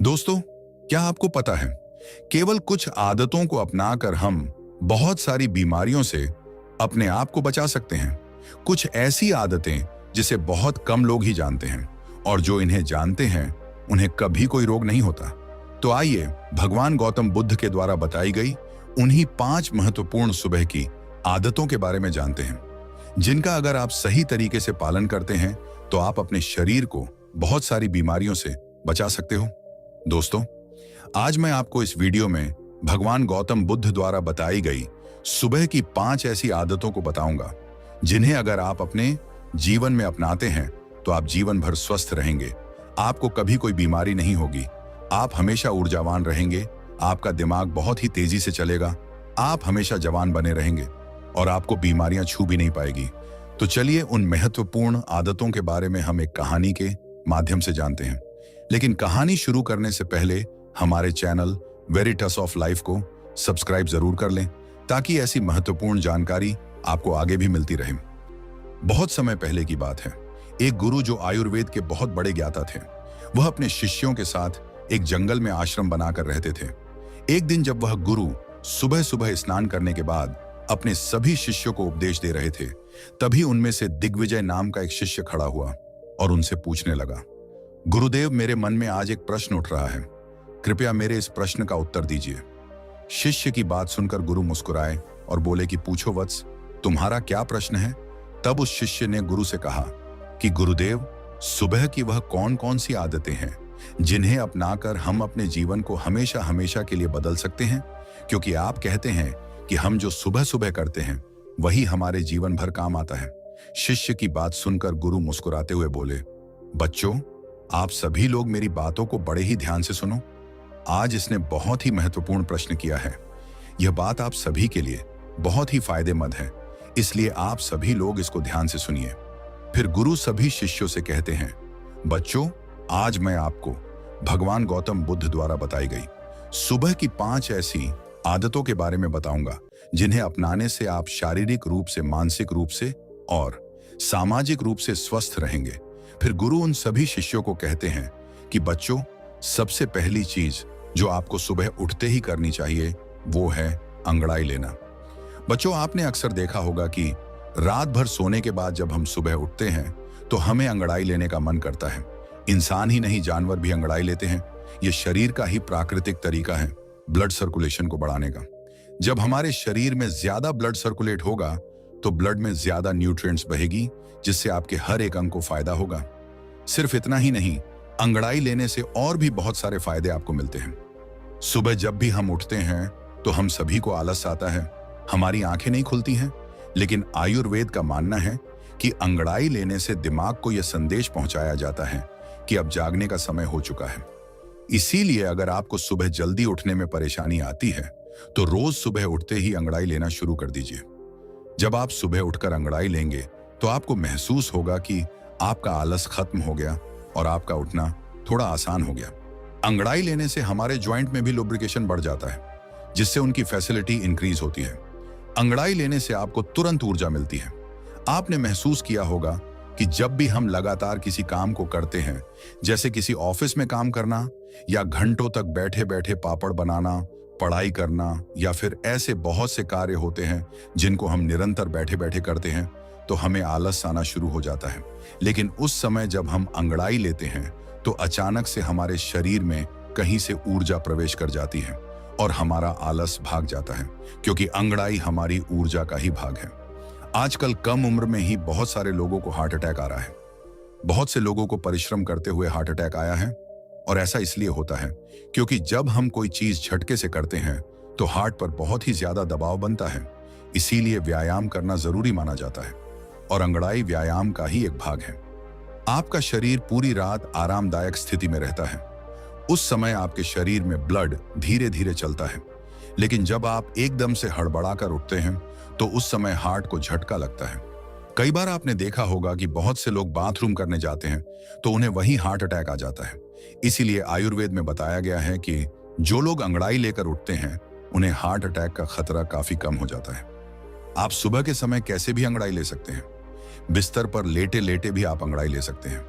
दोस्तों, क्या आपको पता है, केवल कुछ आदतों को अपनाकर हम बहुत सारी बीमारियों से अपने आप को बचा सकते हैं। कुछ ऐसी आदतें जिसे बहुत कम लोग ही जानते हैं और जो इन्हें जानते हैं उन्हें कभी कोई रोग नहीं होता। तो आइए भगवान गौतम बुद्ध के द्वारा बताई गई उन्हीं 5 महत्वपूर्ण सुबह की आदतों के बारे में जानते हैं, जिनका अगर आप सही तरीके से पालन करते हैं तो आप अपने शरीर को बहुत सारी बीमारियों से बचा सकते हो। दोस्तों, आज मैं आपको इस वीडियो में भगवान गौतम बुद्ध द्वारा बताई गई सुबह की 5 ऐसी आदतों को बताऊंगा, जिन्हें अगर आप अपने जीवन में अपनाते हैं तो आप जीवन भर स्वस्थ रहेंगे। आपको कभी कोई बीमारी नहीं होगी, आप हमेशा ऊर्जावान रहेंगे, आपका दिमाग बहुत ही तेजी से चलेगा, आप हमेशा जवान बने रहेंगे और आपको बीमारियां छू भी नहीं पाएगी। तो चलिए उन महत्वपूर्ण आदतों के बारे में हम एक कहानी के माध्यम से जानते हैं। लेकिन कहानी शुरू करने से पहले हमारे चैनल वेरिटस ऑफ लाइफ को सब्सक्राइब जरूर कर लें, ताकि ऐसी महत्वपूर्ण जानकारी आपको आगे भी मिलती रहे। बहुत समय पहले की बात है, एक गुरु जो आयुर्वेद के बहुत बड़े ज्ञाता थे, वह अपने शिष्यों के साथ एक जंगल में आश्रम बनाकर रहते थे। एक दिन जब वह गुरु सुबह सुबह स्नान करने के बाद अपने सभी शिष्यों को उपदेश दे रहे थे, तभी उनमें से दिग्विजय नाम का एक शिष्य खड़ा हुआ और उनसे पूछने लगा, गुरुदेव, मेरे मन में आज एक प्रश्न उठ रहा है, कृपया मेरे इस प्रश्न का उत्तर दीजिए। शिष्य की बात सुनकर गुरु मुस्कुराए और बोले कि पूछो वत्स, तुम्हारा क्या प्रश्न है। तब उस शिष्य ने गुरु से कहा कि गुरुदेव, सुबह की वह कौन कौन सी आदतें हैं जिन्हें अपनाकर हम अपने जीवन को हमेशा हमेशा के लिए बदल सकते हैं, क्योंकि आप कहते हैं कि हम जो सुबह सुबह करते हैं वही हमारे जीवन भर काम आता है। शिष्य की बात सुनकर गुरु मुस्कुराते हुए बोले, बच्चों, आप सभी लोग मेरी बातों को बड़े ही ध्यान से सुनो। आज इसने बहुत ही महत्वपूर्ण प्रश्न किया है। यह बात आप सभी के लिए बहुत ही फायदेमंद है, इसलिए आप सभी लोग इसको ध्यान से सुनिए। फिर गुरु सभी शिष्यों से कहते हैं, बच्चों, आज मैं आपको भगवान गौतम बुद्ध द्वारा बताई गई सुबह की 5 ऐसी आदतों के बारे में बताऊंगा, जिन्हें अपनाने से आप शारीरिक रूप से, मानसिक रूप से और सामाजिक रूप से स्वस्थ रहेंगे। फिर गुरु उन सभी शिष्यों को कहते हैं कि बच्चों, सबसे पहली चीज जो आपको सुबह उठते ही करनी चाहिए वो है अंगड़ाई लेना। बच्चों, आपने अक्सर देखा होगा कि रात भर सोने के बाद जब हम सुबह उठते हैं तो हमें अंगड़ाई लेने का मन करता है। इंसान ही नहीं, जानवर भी अंगड़ाई लेते हैं। यह शरीर का ही प्राकृतिक तरीका है ब्लड सर्कुलेशन को बढ़ाने का। जब हमारे शरीर में ज्यादा ब्लड सर्कुलेट होगा तो ब्लड में ज्यादा न्यूट्रिएंट्स बहेगी, जिससे आपके हर एक अंग को फायदा होगा। सिर्फ इतना ही नहीं, अंगड़ाई लेने से और भी बहुत सारे फायदे आपको मिलते हैं। सुबह जब भी हम उठते हैं तो हम सभी को आलस आता है, हमारी आंखें नहीं खुलती हैं, लेकिन आयुर्वेद का मानना है कि अंगड़ाई लेने से दिमाग को यह संदेश पहुंचाया जाता है कि अब जागने का समय हो चुका है। इसीलिए अगर आपको सुबह जल्दी उठने में परेशानी आती है तो रोज सुबह उठते ही अंगड़ाई लेना शुरू कर दीजिए। जब आप सुबह उठकर अंगड़ाई लेंगे तो आपको महसूस होगा कि आपका आलस खत्म हो गया और आपका उठना थोड़ा आसान हो गया। अंगड़ाई लेने से हमारे जॉइंट में भी लुब्रिकेशन बढ़ जाता है, जिससे उनकी फैसिलिटी इंक्रीज होती है। अंगड़ाई लेने से आपको तुरंत ऊर्जा मिलती है। आपने महसूस किया होगा कि जब भी हम लगातार किसी काम को करते हैं, जैसे किसी ऑफिस में काम करना या घंटों तक बैठे बैठे पापड़ बनाना, पढ़ाई करना, या फिर ऐसे बहुत से कार्य होते हैं जिनको हम निरंतर बैठे बैठे करते हैं, तो हमें आलस आना शुरू हो जाता है। लेकिन उस समय जब हम अंगड़ाई लेते हैं तो अचानक से हमारे शरीर में कहीं से ऊर्जा प्रवेश कर जाती है और हमारा आलस भाग जाता है, क्योंकि अंगड़ाई हमारी ऊर्जा का ही भाग है। आजकल कम उम्र में ही बहुत सारे लोगों को हार्ट अटैक आ रहा है। बहुत से लोगों को परिश्रम करते हुए हार्ट अटैक आया है, और ऐसा इसलिए होता है क्योंकि जब हम कोई चीज झटके से करते हैं तो हार्ट पर बहुत ही ज्यादा दबाव बनता है। इसीलिए व्यायाम करना जरूरी माना जाता है और अंगड़ाई व्यायाम का ही एक भाग है। आपका शरीर पूरी रात आरामदायक स्थिति में रहता है। उस समय आपके शरीर में ब्लड धीरे धीरे चलता है, लेकिन जब आप एकदम से हड़बड़ाकर उठते हैं तो उस समय हार्ट को झटका लगता है। कई बार आपने देखा होगा कि बहुत से लोग बाथरूम करने जाते हैं तो उन्हें वहीं हार्ट अटैक आ जाता है। इसीलिए आयुर्वेद में बताया गया है कि जो लोग अंगड़ाई लेकर उठते हैं उन्हें हार्ट अटैक का खतरा काफी कम हो जाता है। आप सुबह के समय कैसे भी अंगड़ाई ले सकते हैं। बिस्तर पर लेटे लेटे भी आप अंगड़ाई ले सकते हैं।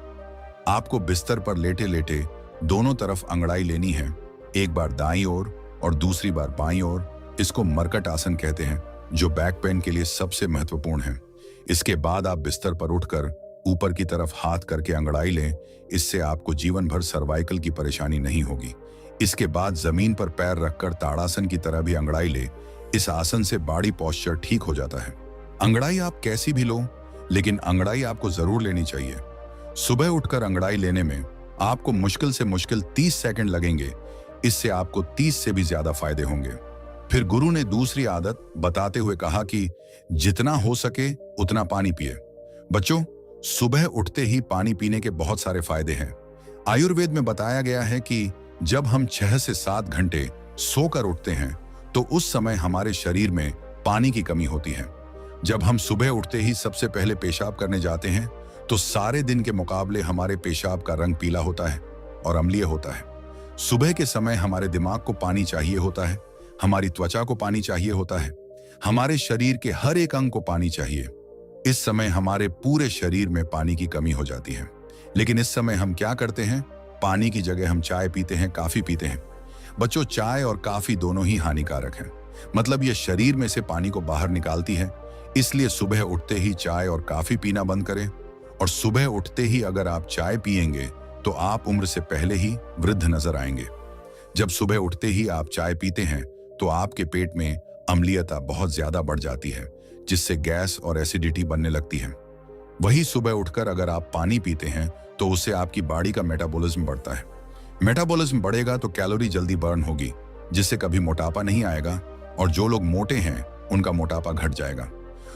आपको बिस्तर पर लेटे लेटे दोनों तरफ अंगड़ाई लेनी है, एक बार दाईं ओर और दूसरी बार बाईं ओर। इसको मरकट आसन कहते हैं, जो बैक पेन के लिए सबसे महत्वपूर्ण है। इसके बाद आप बिस्तर पर उठकर ऊपर की तरफ हाथ करके अंगड़ाई लें। इससे आपको जीवन भर सर्वाइकल की परेशानी नहीं होगी। इसके बाद जमीन पर पैर रखकर ताड़ासन की तरह भी अंगड़ाई ले। इस आसन से बॉडी पोस्चर ठीक हो जाता है। अंगड़ाई आप कैसी भी लो, लेकिन अंगड़ाई आपको जरूर लेनी चाहिए। सुबह उठकर अंगड़ाई लेने में आपको मुश्किल से मुश्किल 30 सेकंड लगेंगे। इससे आपको 30 से भी ज्यादा फायदे होंगे। फिर गुरु ने दूसरी आदत बताते हुए कहा कि जितना हो सके उतना पानी पिए। बच्चों, सुबह उठते ही पानी पीने के बहुत सारे फायदे हैं। आयुर्वेद में बताया गया है कि जब हम 6 से 7 घंटे सोकर उठते हैं तो उस समय हमारे शरीर में पानी की कमी होती है। जब हम सुबह उठते ही सबसे पहले पेशाब करने जाते हैं तो सारे दिन के मुकाबले हमारे पेशाब का रंग पीला होता है और अम्लीय होता है। सुबह के समय हमारे दिमाग को पानी चाहिए होता है, हमारी त्वचा को पानी चाहिए होता है, हमारे शरीर के हर एक अंग को पानी चाहिए। इस समय हमारे पूरे शरीर में पानी की कमी हो जाती है। लेकिन इस समय हम क्या करते हैं? पानी की जगह हम चाय पीते हैं, काफी पीते हैं। बच्चों, चाय और काफी दोनों ही हानिकारक हैं। मतलब ये शरीर में से पानी को बाहर निकालती है। इसलिए सुबह उठते ही चाय और काफी पीना बंद करें। और सुबह उठते ही अगर आप चाय पिएंगे तो आप उम्र से पहले ही वृद्ध नजर आएंगे। जब सुबह उठते ही आप चाय पीते हैं तो आपके पेट में अम्लीयता बहुत ज्यादा बढ़ जाती है, जिससे गैस और एसिडिटी बनने लगती है। वही सुबह उठकर अगर आप पानी पीते हैं तो उससे आपकी बॉडी का मेटाबॉलिज्म बढ़ता है। मेटाबॉलिज्म बढ़ेगा तो कैलोरी जल्दी बर्न होगी, जिससे कभी मोटापा नहीं आएगा और जो लोग मोटे हैं उनका मोटापा घट जाएगा।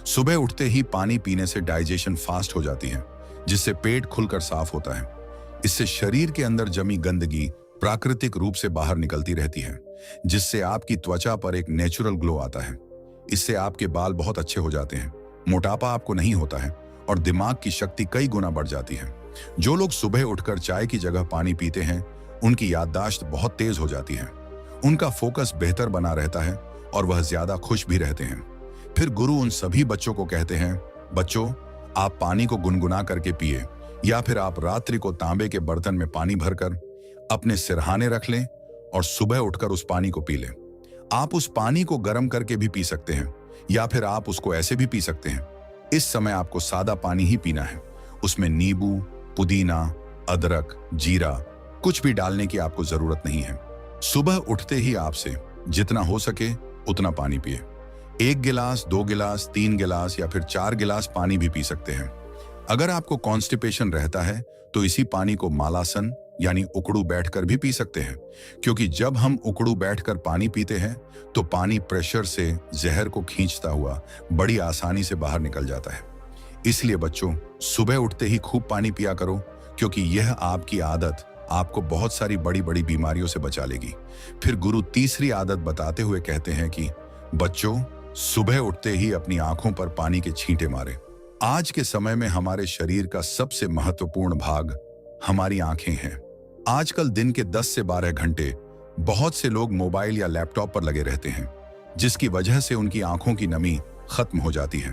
सुबह उठते ही पानी पीने से डाइजेशन फास्ट हो जाती है, जिससे पेट खुलकर साफ होता है। इससे शरीर के अंदर जमी गंदगी प्राकृतिक रूप से बाहर निकलती रहती है, जिससे आपकी त्वचा पर एक नेचुरल ग्लो आता है। इससे आपके बाल बहुत अच्छे हो जाते हैं, मोटापा आपको नहीं होता है और दिमाग की शक्ति कई गुना बढ़ जाती है। जो लोग सुबह उठकर चाय की जगह पानी पीते हैं उनकी याददाश्त बहुत तेज हो जाती है, उनका फोकस बेहतर बना रहता है और वह ज्यादा खुश भी रहते हैं। फिर गुरु उन सभी बच्चों को कहते हैं, बच्चों, आप पानी को गुनगुना करके पिए, या फिर आप रात्रि को तांबे के बर्तन में पानी भरकर अपने सिरहाने रख लें और सुबह उठकर उस पानी को पी लें। आप उस पानी को गर्म करके भी पी सकते हैं या फिर आप उसको ऐसे भी पी सकते हैं। इस समय आपको सादा पानी ही पीना है। उसमें नींबू, पुदीना, अदरक, जीरा कुछ भी डालने की आपको जरूरत नहीं है। सुबह उठते ही आपसे जितना हो सके उतना पानी पिए। 1 गिलास, 2 गिलास, 3 गिलास या फिर 4 गिलास पानी भी पी सकते हैं। अगर आपको कॉन्स्टिपेशन रहता है तो इसी पानी को मालासन यानी उकड़ू बैठकर भी पी सकते हैं, क्योंकि जब हम उकड़ू बैठकर पानी पीते हैं तो पानी प्रेशर से जहर को खींचता हुआ बड़ी आसानी से बाहर निकल जाता है। इसलिए बच्चों, सुबह उठते ही खूब पानी पिया करो, क्योंकि यह आपकी आदत आपको बहुत सारी बड़ी बड़ी बीमारियों से बचा लेगी। फिर गुरु तीसरी आदत बताते हुए कहते हैं कि बच्चों, सुबह उठते ही अपनी आंखों पर पानी के छींटे मारें। आज के समय में हमारे शरीर का सबसे महत्वपूर्ण भाग हमारी आंखें हैं। आजकल दिन के 10 से 12 घंटे बहुत से लोग मोबाइल या लैपटॉप पर लगे रहते हैं, जिसकी वजह से उनकी आंखों की नमी खत्म हो जाती है।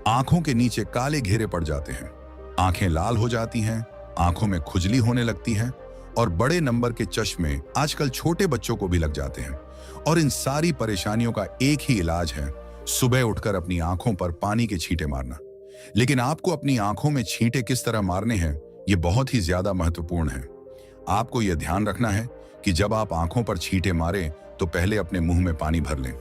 आंखों के नीचे काले घेरे पड़ जाते हैं, आंखें लाल हो जाती हैं, आंखों में खुजली होने लगती है और बड़े नंबर के चश्मे आजकल छोटे बच्चों को भी लग जाते हैं। और इन सारी परेशानियों का एक ही इलाज है, सुबह उठकर अपनी आंखों पर पानी के छींटे मारना। लेकिन आपको अपनी आंखों में छींटे किस तरह मारने हैं, ये बहुत ही ज्यादा महत्वपूर्ण है। आपको यह ध्यान रखना है कि जब आप आंखों पर छींटे मारें तो पहले अपने मुंह में पानी भर लें।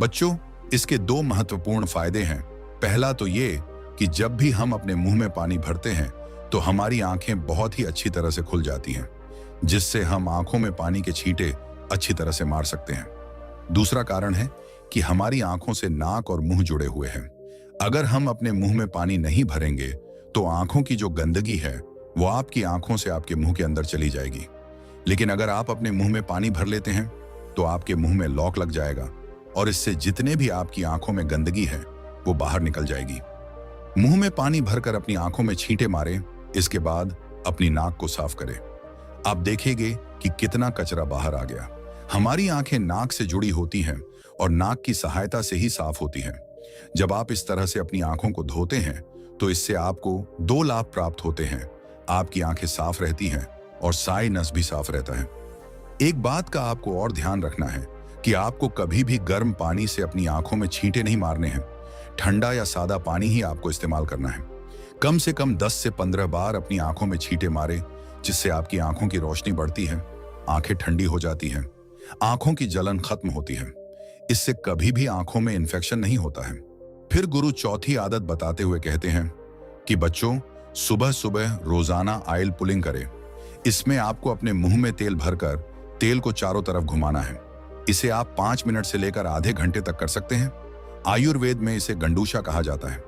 बच्चों, इसके 2 महत्वपूर्ण फायदे हैं। पहला तो ये कि जब भी हम अपने मुंह में पानी भरते हैं तो हमारी आंखें बहुत ही अच्छी तरह से खुल जाती हैं, जिससे हम आंखों में पानी के छींटे अच्छी तरह से मार सकते हैं। दूसरा कारण है कि हमारी आंखों से नाक और मुंह जुड़े हुए हैं। अगर हम अपने मुंह में पानी नहीं भरेंगे तो आंखों की जो गंदगी है वो आपकी आंखों से आपके मुंह के अंदर चली जाएगी। लेकिन अगर आप अपने मुंह में पानी भर लेते हैं तो आपके मुंह में लॉक लग जाएगा और इससे जितने भी आपकी आंखों में गंदगी है वो बाहर निकल जाएगी। मुंह में पानी भरकर अपनी आंखों में छींटे मारें, इसके बाद अपनी नाक को साफ करें। आप देखेंगे कि कितना कचरा बाहर आ गया। हमारी आंखें नाक से जुड़ी होती हैं और नाक की सहायता से ही साफ होती हैं। जब आप इस तरह से अपनी आंखों को धोते हैं तो इससे आपको 2 लाभ प्राप्त होते हैं। आपकी आंखें साफ रहती हैं और साइनस भी साफ रहता है। एक बात का आपको और ध्यान रखना है कि आपको कभी भी गर्म पानी से अपनी आंखों में छींटे नहीं मारने हैं। ठंडा या सादा पानी ही आपको इस्तेमाल करना है। कम से कम 10 से 15 बार अपनी आंखों में छींटे मारे, जिससे आपकी आंखों की रोशनी बढ़ती है, आंखें ठंडी हो जाती हैं, आंखों की जलन खत्म होती है। इससे कभी भी आंखों में इन्फेक्शन नहीं होता है। फिर गुरु चौथी आदत बताते हुए कहते हैं कि बच्चों, सुबह सुबह रोजाना ऑयल पुलिंग करें। इसमें आपको अपने मुंह में तेल भरकर तेल को चारों तरफ घुमाना है। इसे आप 5 मिनट से लेकर आधे घंटे तक कर सकते हैं। आयुर्वेद में इसे गंडूशा कहा जाता है।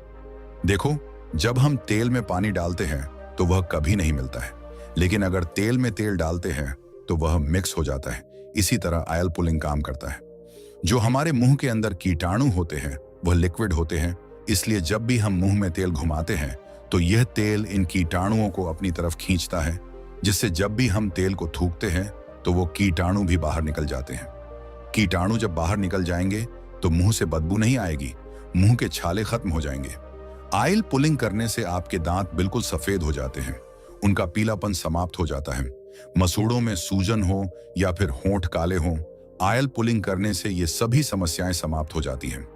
देखो, जब हम तेल में पानी डालते हैं तो वह कभी नहीं मिलता है, लेकिन अगर तेल में तेल डालते हैं तो वह मिक्स हो जाता है। इसी तरह ऑयल पुलिंग काम करता है। जो हमारे मुंह के अंदर कीटाणु होते हैं वह लिक्विड होते हैं, इसलिए जब भी हम मुंह में तेल घुमाते हैं तो यह तेल इन कीटाणुओं को अपनी तरफ खींचता है, जिससे जब भी हम तेल को थूकते हैं तो वो कीटाणु भी बाहर निकल जाते हैं। कीटाणु जब बाहर निकल जाएंगे तो मुंह से बदबू नहीं आएगी, मुंह के छाले खत्म हो जाएंगे। ऑयल पुलिंग करने से आपके दांत बिल्कुल सफेद हो जाते हैं, उनका पीलापन समाप्त हो जाता है। मसूड़ों में सूजन हो या फिर होंठ काले हों, ऑयल पुलिंग करने से ये सभी समस्याएं समाप्त हो जाती हैं।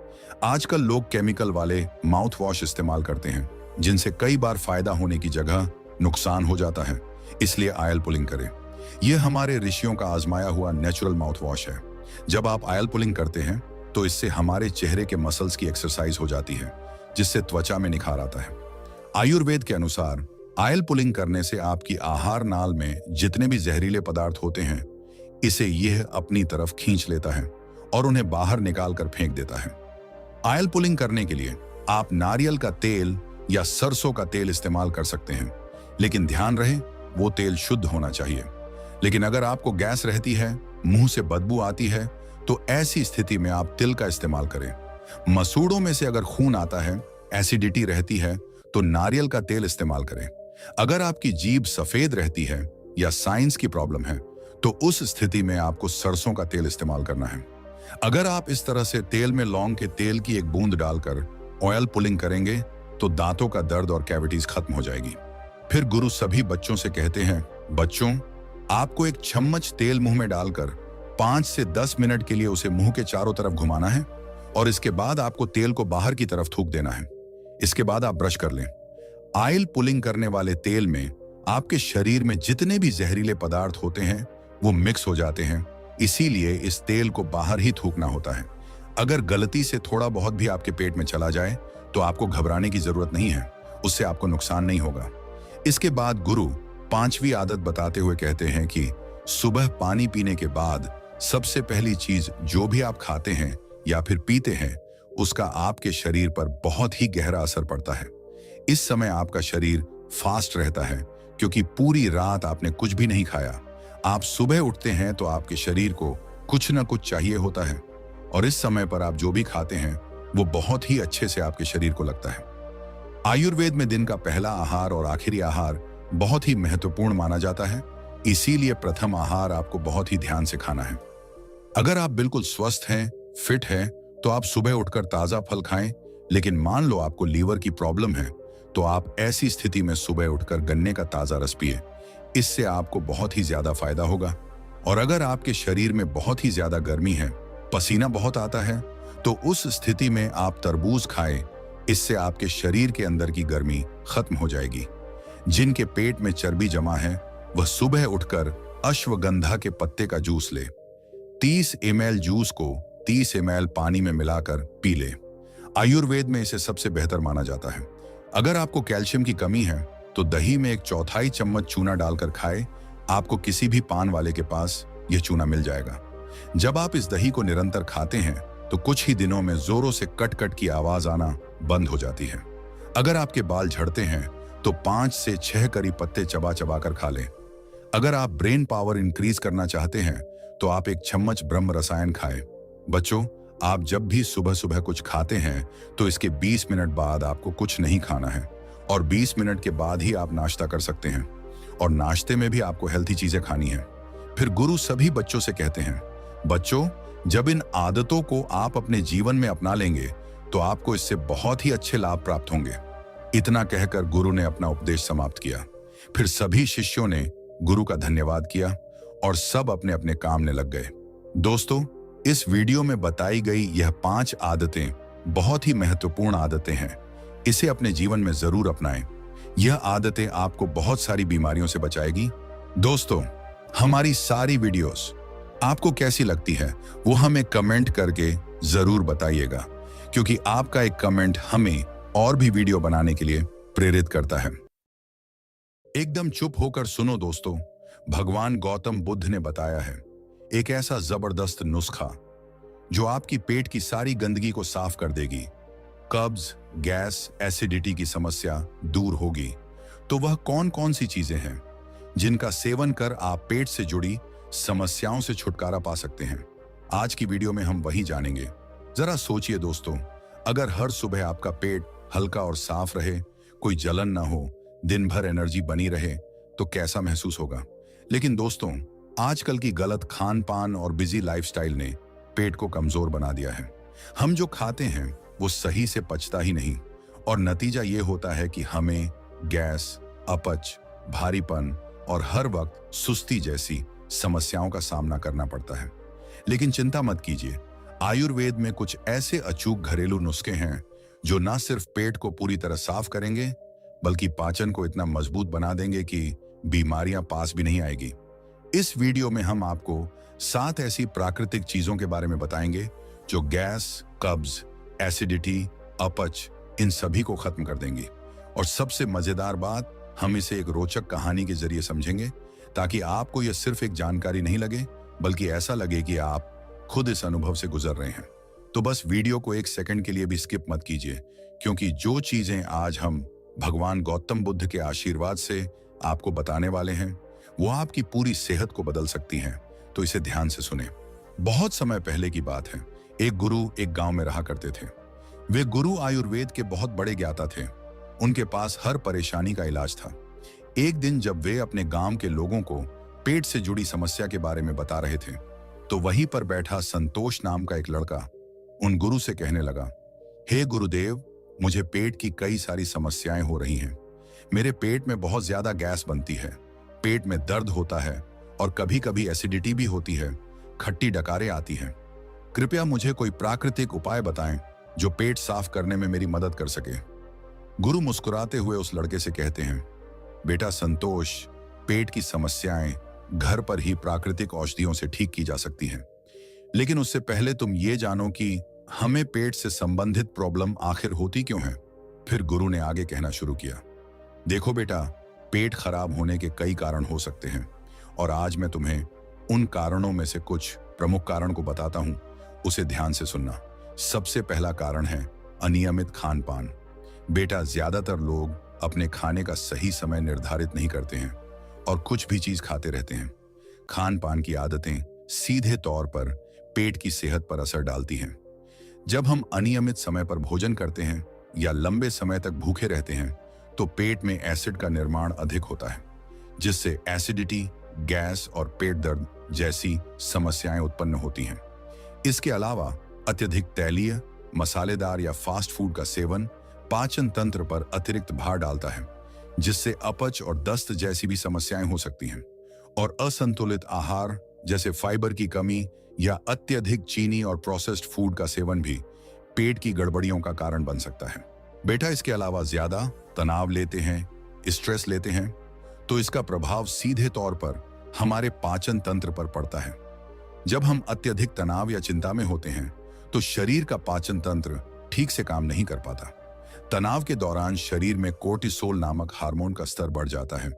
आजकल लोग केमिकल वाले माउथ वॉश इस्तेमाल करते हैं, जिनसे कई बार फायदा होने की जगह नुकसान हो जाता है। इसलिए ऑयल पुलिंग करें। यह हमारे ऋषियों का आजमाया हुआ नेचुरल माउथ वॉश है। जब आप ऑयल पुलिंग करते हैं तो इससे हमारे चेहरे के मसल्स की एक्सरसाइज हो जाती है, जिससे त्वचा में निखार आता है। आयुर्वेद के अनुसार ऑयल पुलिंग करने से आपकी आहार नाल में जितने भी जहरीले पदार्थ होते हैं, इसे यह अपनी तरफ खींच लेता है और उन्हें बाहर निकाल कर फेंक देता है। ऑयल पुलिंग करने के लिए आप नारियल का तेल या सरसों का तेल इस्तेमाल कर सकते हैं, लेकिन ध्यान रहे वो तेल शुद्ध होना चाहिए। लेकिन अगर आपको गैस रहती है, मुंह से बदबू आती है, तो ऐसी स्थिति में आप तिल का इस्तेमाल करें। मसूड़ों में से अगर खून आता है, एसिडिटी रहती है, तो नारियल का तेल इस्तेमाल करें। अगर आपकी जीभ सफेद रहती है या साइंस की प्रॉब्लम है, तो उस स्थिति में आपको सरसों का तेल इस्तेमाल करना है। अगर आप इस तरह से तेल में लौंग के तेल की एक बूंद डालकर ऑयल पुलिंग करेंगे तो दांतों का दर्द और कैविटीज खत्म हो जाएगी। फिर गुरु सभी बच्चों से कहते हैं, बच्चों, आपको एक चम्मच तेल मुंह में डालकर 5 से 10 मिनट के लिए उसे मुंह के चारों तरफ घुमाना है और इसके बाद आपको तेल को बाहर की तरफ थूक देना है। इसके बाद आप ब्रश कर लें। ऑयल पुलिंग करने वाले तेल में आपके शरीर में जितने भी जहरीले पदार्थ होते हैं वो मिक्स हो जाते हैं, इसीलिए इस तेल को बाहर ही थूकना होता है। अगर गलती से थोड़ा बहुत भी आपके पेट में चला जाए तो आपको घबराने की जरूरत नहीं है, उससे आपको नुकसान नहीं होगा। इसके बाद गुरु 5वीं आदत बताते हुए कहते हैं कि सुबह पानी पीने के बाद सबसे पहली चीज जो भी आप खाते हैं या फिर पीते हैं, उसका आपके शरीर पर बहुत ही गहरा असर पड़ता है। इस समय आपका शरीर फास्ट रहता है क्योंकि पूरी रात आपने कुछ भी नहीं खाया। आप सुबह उठते हैं तो आपके शरीर को कुछ न कुछ चाहिए होता है और इस समय पर आप जो भी खाते हैं वो बहुत ही अच्छे से आपके शरीर को लगता है। आयुर्वेद में दिन का पहला आहार और आखिरी आहार बहुत ही महत्वपूर्ण माना जाता है, इसीलिए प्रथम आहार आपको बहुत ही ध्यान से खाना है। अगर आप बिल्कुल स्वस्थ हैं, फिट हैं, तो आप सुबह उठकर ताजा फल खाएं, लेकिन मान लो आपको लीवर की प्रॉब्लम है तो आप ऐसी स्थिति में सुबह उठकर गन्ने का ताजा रस पिए। इससे आपको बहुत ही ज्यादा फायदा होगा। और अगर आपके शरीर में बहुत ही ज्यादा गर्मी है, पसीना बहुत आता है, तो उस स्थिति में आप तरबूज खाएं। इससे आपके शरीर के अंदर की गर्मी खत्म हो जाएगी। जिनके पेट में चर्बी जमा है वह सुबह उठकर अश्वगंधा के पत्ते का जूस ले। 30 ml जूस को 30 ml पानी में मिलाकर पी ले। आयुर्वेद में इसे सबसे बेहतर माना जाता है। अगर आपको कैल्शियम की कमी है तो दही में 1/4 चम्मच चूना डालकर खाए। आपको किसी भी पान वाले के पास यह चूना मिल जाएगा। जब आप इस दही को निरंतर खाते हैं तो कुछ ही दिनों में जोरों से कट कट की आवाज आना बंद हो जाती है। अगर आपके बाल झड़ते हैं तो 5 से 6 करी पत्ते चबा चबा कर खा लें। अगर आप ब्रेन पावर इंक्रीज करना चाहते हैं तो आप 1 चम्मच ब्रह्म रसायन खाएं। बच्चों, आप जब भी सुबह सुबह कुछ खाते हैं तो इसके 20 मिनट बाद आपको कुछ नहीं खाना है और 20 मिनट के बाद ही आप नाश्ता कर सकते हैं और नाश्ते में भी आपको हेल्थी चीजें खानी है। फिर गुरु सभी बच्चों से कहते हैं, बच्चों, जब इन आदतों को आप अपने जीवन में अपना लेंगे तो आपको इससे बहुत ही अच्छे लाभ प्राप्त होंगे। इतना कहकर गुरु ने अपना उपदेश समाप्त किया। फिर सभी शिष्यों ने गुरु का धन्यवाद किया और सब अपने अपने काम में लग गए। दोस्तों, इस वीडियो में बताई गई यह 5 आदतें बहुत ही महत्वपूर्ण आदतें हैं। इसे अपने जीवन में जरूर अपनाएं। यह आदतें आपको बहुत सारी बीमारियों से बचाएगी। दोस्तों, हमारी सारी वीडियोस आपको कैसी लगती है वो हमें कमेंट करके जरूर बताइएगा, क्योंकि आपका एक कमेंट हमें और भी वीडियो बनाने के लिए प्रेरित करता है। एकदम चुप होकर सुनो दोस्तों, भगवान गौतम बुद्ध ने बताया है एक ऐसा जबरदस्त नुस्खा जो आपकी पेट की सारी गंदगी को साफ कर देगी। कब्ज, गैस, एसिडिटी की समस्या दूर होगी। तो वह कौन कौन सी चीजें हैं जिनका सेवन कर आप पेट से जुड़ी समस्याओं से छुटकारा पा सकते हैं? आज की वीडियो में हम वही जानेंगे। जरा सोचिए दोस्तों, अगर हर सुबह आपका पेट हल्का और साफ रहे, कोई जलन ना हो, दिन भर एनर्जी बनी रहे, तो कैसा महसूस होगा। लेकिन दोस्तों, आजकल की गलत खान पान और बिजी लाइफस्टाइल ने पेट को कमजोर बना दिया है। हम जो खाते हैं वो सही से पचता ही नहीं और नतीजा ये होता है कि हमें गैस, अपच, भारीपन और हर वक्त सुस्ती जैसी समस्याओं का सामना करना पड़ता है। लेकिन चिंता मत कीजिए, आयुर्वेद में कुछ ऐसे अचूक घरेलू नुस्खे हैं जो न सिर्फ पेट को पूरी तरह साफ करेंगे बल्कि पाचन को इतना मजबूत बना देंगे कि बीमारियां पास भी नहीं आएगी। इस वीडियो में हम आपको 7 ऐसी प्राकृतिक चीजों के बारे में बताएंगे जो गैस, कब्ज, एसिडिटी, अपच इन सभी को खत्म कर देंगी। और सबसे मजेदार बात, हम इसे एक रोचक कहानी के जरिए समझेंगे ताकि आपको यह सिर्फ एक जानकारी नहीं लगे बल्कि ऐसा लगे कि आप खुद इस अनुभव से गुजर रहे हैं। तो बस वीडियो को 1 सेकंड के लिए भी स्किप मत कीजिए, क्योंकि जो चीजें आज हम भगवान गौतम बुद्ध के आशीर्वाद से आपको बताने वाले हैं वो आपकी पूरी सेहत को बदल सकती हैं। तो इसे ध्यान से सुने। बहुत समय पहले की बात है, एक गुरु एक गांव में रहा करते थे। वे गुरु आयुर्वेद के बहुत बड़े ज्ञाता थे। उनके पास हर परेशानी का इलाज था। एक दिन जब वे अपने गांव के लोगों को पेट से जुड़ी समस्या के बारे में बता रहे थे, तो वहीं पर बैठा संतोष नाम का एक लड़का उन गुरु से कहने लगा, हे गुरुदेव, मुझे पेट की कई सारी समस्याएं हो रही हैं। मेरे पेट में बहुत ज्यादा गैस बनती है, पेट में दर्द होता है और कभी कभी एसिडिटी भी होती है, खट्टी डकारें आती हैं। कृपया मुझे कोई प्राकृतिक उपाय बताएं जो पेट साफ करने में मेरी मदद कर सके। गुरु मुस्कुराते हुए उस लड़के से कहते हैं, बेटा संतोष, पेट की समस्याएं घर पर ही प्राकृतिक औषधियों से ठीक की जा सकती हैं। लेकिन उससे पहले तुम ये जानो कि हमें पेट से संबंधित प्रॉब्लम आखिर होती क्यों है। फिर गुरु ने आगे कहना शुरू किया, देखो बेटा, पेट खराब होने के कई कारण हो सकते हैं और आज मैं तुम्हें उन कारणों में से कुछ प्रमुख कारण को बताता हूं, उसे ध्यान से सुनना। सबसे पहला कारण है अनियमित खान पान। बेटा, ज्यादातर लोग अपने खाने का सही समय निर्धारित नहीं करते हैं और कुछ भी चीज खाते रहते हैं। खान पान की आदतें सीधे तौर पर पेट की सेहत पर असर डालती हैं। जब हम अनियमित समय पर भोजन करते हैं या लंबे समय तक भूखे रहते हैं तो पेट में एसिड का निर्माण अधिक होता है, जिससे एसिडिटी, गैस और पेट दर्द जैसी समस्याएं उत्पन्न होती हैं। इसके अलावा अत्यधिक तैलीय, मसालेदार या फास्ट फूड का सेवन पाचन तंत्र पर अतिरिक्त भार डालता है, जिससे अपच और दस्त जैसी भी समस्याएं हो सकती हैं। और असंतुलित आहार जैसे फाइबर की कमी या अत्यधिक चीनी और प्रोसेस्ड फूड का सेवन भी पेट की गड़बड़ियों का कारण बन सकता है। बेटा, इसके अलावा ज्यादा तनाव लेते हैं, स्ट्रेस लेते हैं, तो इसका प्रभाव सीधे तौर पर हमारे पाचन तंत्र पर पड़ता है। जब हम अत्यधिक तनाव या चिंता में होते हैं तो शरीर का पाचन तंत्र ठीक से काम नहीं कर पाता। तनाव के दौरान शरीर में कोर्टिसोल नामक हार्मोन का स्तर बढ़ जाता है,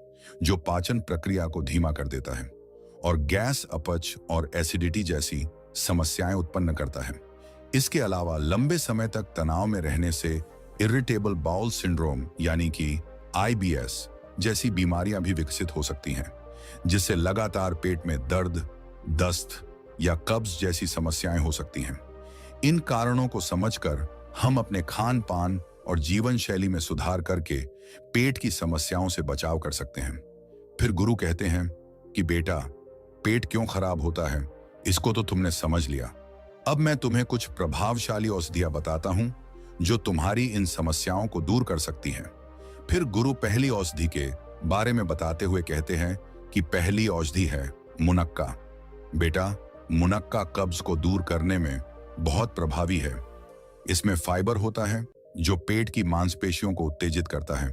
जो पाचन प्रक्रिया को धीमा कर देता है और गैस, अपच और एसिडिटी जैसी समस्याएं उत्पन्न करता है। इसके अलावा लंबे समय तक तनाव में रहने से इरिटेबल बाउल सिंड्रोम यानी कि IBS जैसी बीमारियां भी विकसित हो सकती हैं, जिससे लगातार पेट में दर्द, दस्त या कब्ज जैसी समस्याएं हो सकती हैं। इन कारणों को समझकर हम अपने खान पान और जीवन शैली में सुधार करके पेट की समस्याओं से बचाव कर सकते हैं। फिर गुरु कहते हैं कि बेटा, पेट क्यों खराब होता है इसको तो तुमने समझ लिया। अब मैं तुम्हें कुछ प्रभावशाली औषधियां बताता हूं जो तुम्हारी इन समस्याओं को दूर कर सकती हैं। फिर गुरु पहली औषधि के बारे में बताते हुए कहते हैं कि पहली औषधि है मुनक्का। बेटा, मुनक्का कब्ज को दूर करने में बहुत प्रभावी है। इसमें फाइबर होता है जो पेट की मांसपेशियों को उत्तेजित करता है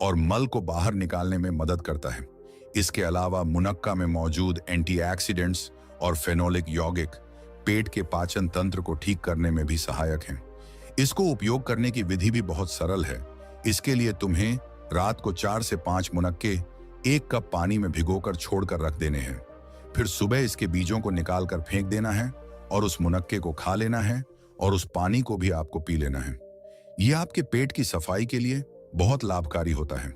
और मल को बाहर निकालने में मदद करता है। इसके अलावा मुनक्का में मौजूद एंटीऑक्सीडेंट्स और फेनोलिक यौगिक पेट के पाचन तंत्र को ठीक करने में भी सहायक हैं। इसको उपयोग करने की विधि भी बहुत सरल है। इसके लिए तुम्हें रात को 4 से 5 मुनक्के 1 कप पानी में भिगोकर छोड़कर रख देने हैं। फिर सुबह इसके बीजों को निकालकर फेंक देना है और उस मुनक्के को खा लेना है और उस पानी को भी आपको पी लेना है। यह आपके पेट की सफाई के लिए बहुत लाभकारी होता है।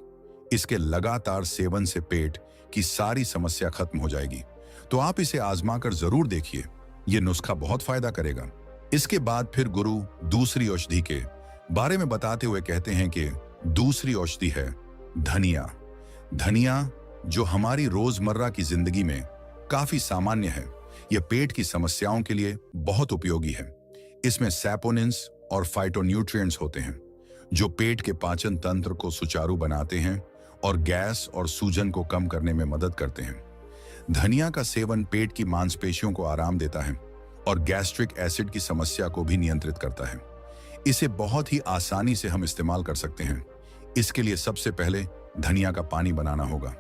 इसके लगातार सेवन से पेट की सारी समस्या खत्म हो जाएगी। तो आप इसे आजमाकर जरूर देखिए, यह नुस्खा बहुत फायदा करेगा। इसके बाद फिर गुरु दूसरी औषधि के बारे में बताते हुए कहते हैं कि दूसरी औषधि है धनिया। धनिया जो हमारी रोजमर्रा की जिंदगी में काफी सामान्य है, यह पेट की समस्याओं के लिए बहुत उपयोगी है। इसमें सैपोनिन्स और फाइटोन्यूट्रिएंट्स होते हैं जो पेट के पाचन तंत्र को सुचारू बनाते हैं और गैस और सूजन को कम करने में मदद करते हैं। धनिया का सेवन पेट की मांसपेशियों को आराम देता है और गैस्ट्रिक एसिड की समस्या को भी नियंत्रित करता है। इसे बहुत ही आसानी से हम इस्तेमाल कर सकते हैं। इसके लिए सबसे पहले धनिया का पानी बनाना होगा।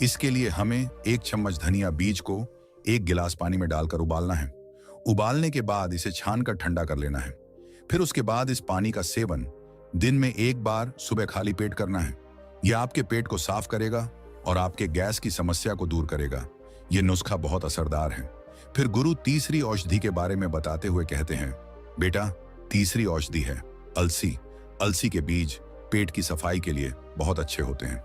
इसके लिए हमें 1 चम्मच धनिया बीज को 1 गिलास पानी में डालकर उबालना है। उबालने के बाद इसे छानकर ठंडा कर लेना है। फिर उसके बाद इस पानी का सेवन दिन में 1 बार सुबह खाली पेट करना है। यह आपके पेट को साफ करेगा और आपके गैस की समस्या को दूर करेगा। यह नुस्खा बहुत असरदार है। फिर गुरु तीसरी औषधि के बारे में बताते हुए कहते हैं, बेटा, तीसरी औषधि है अलसी। अलसी के बीज पेट की सफाई के लिए बहुत अच्छे होते हैं।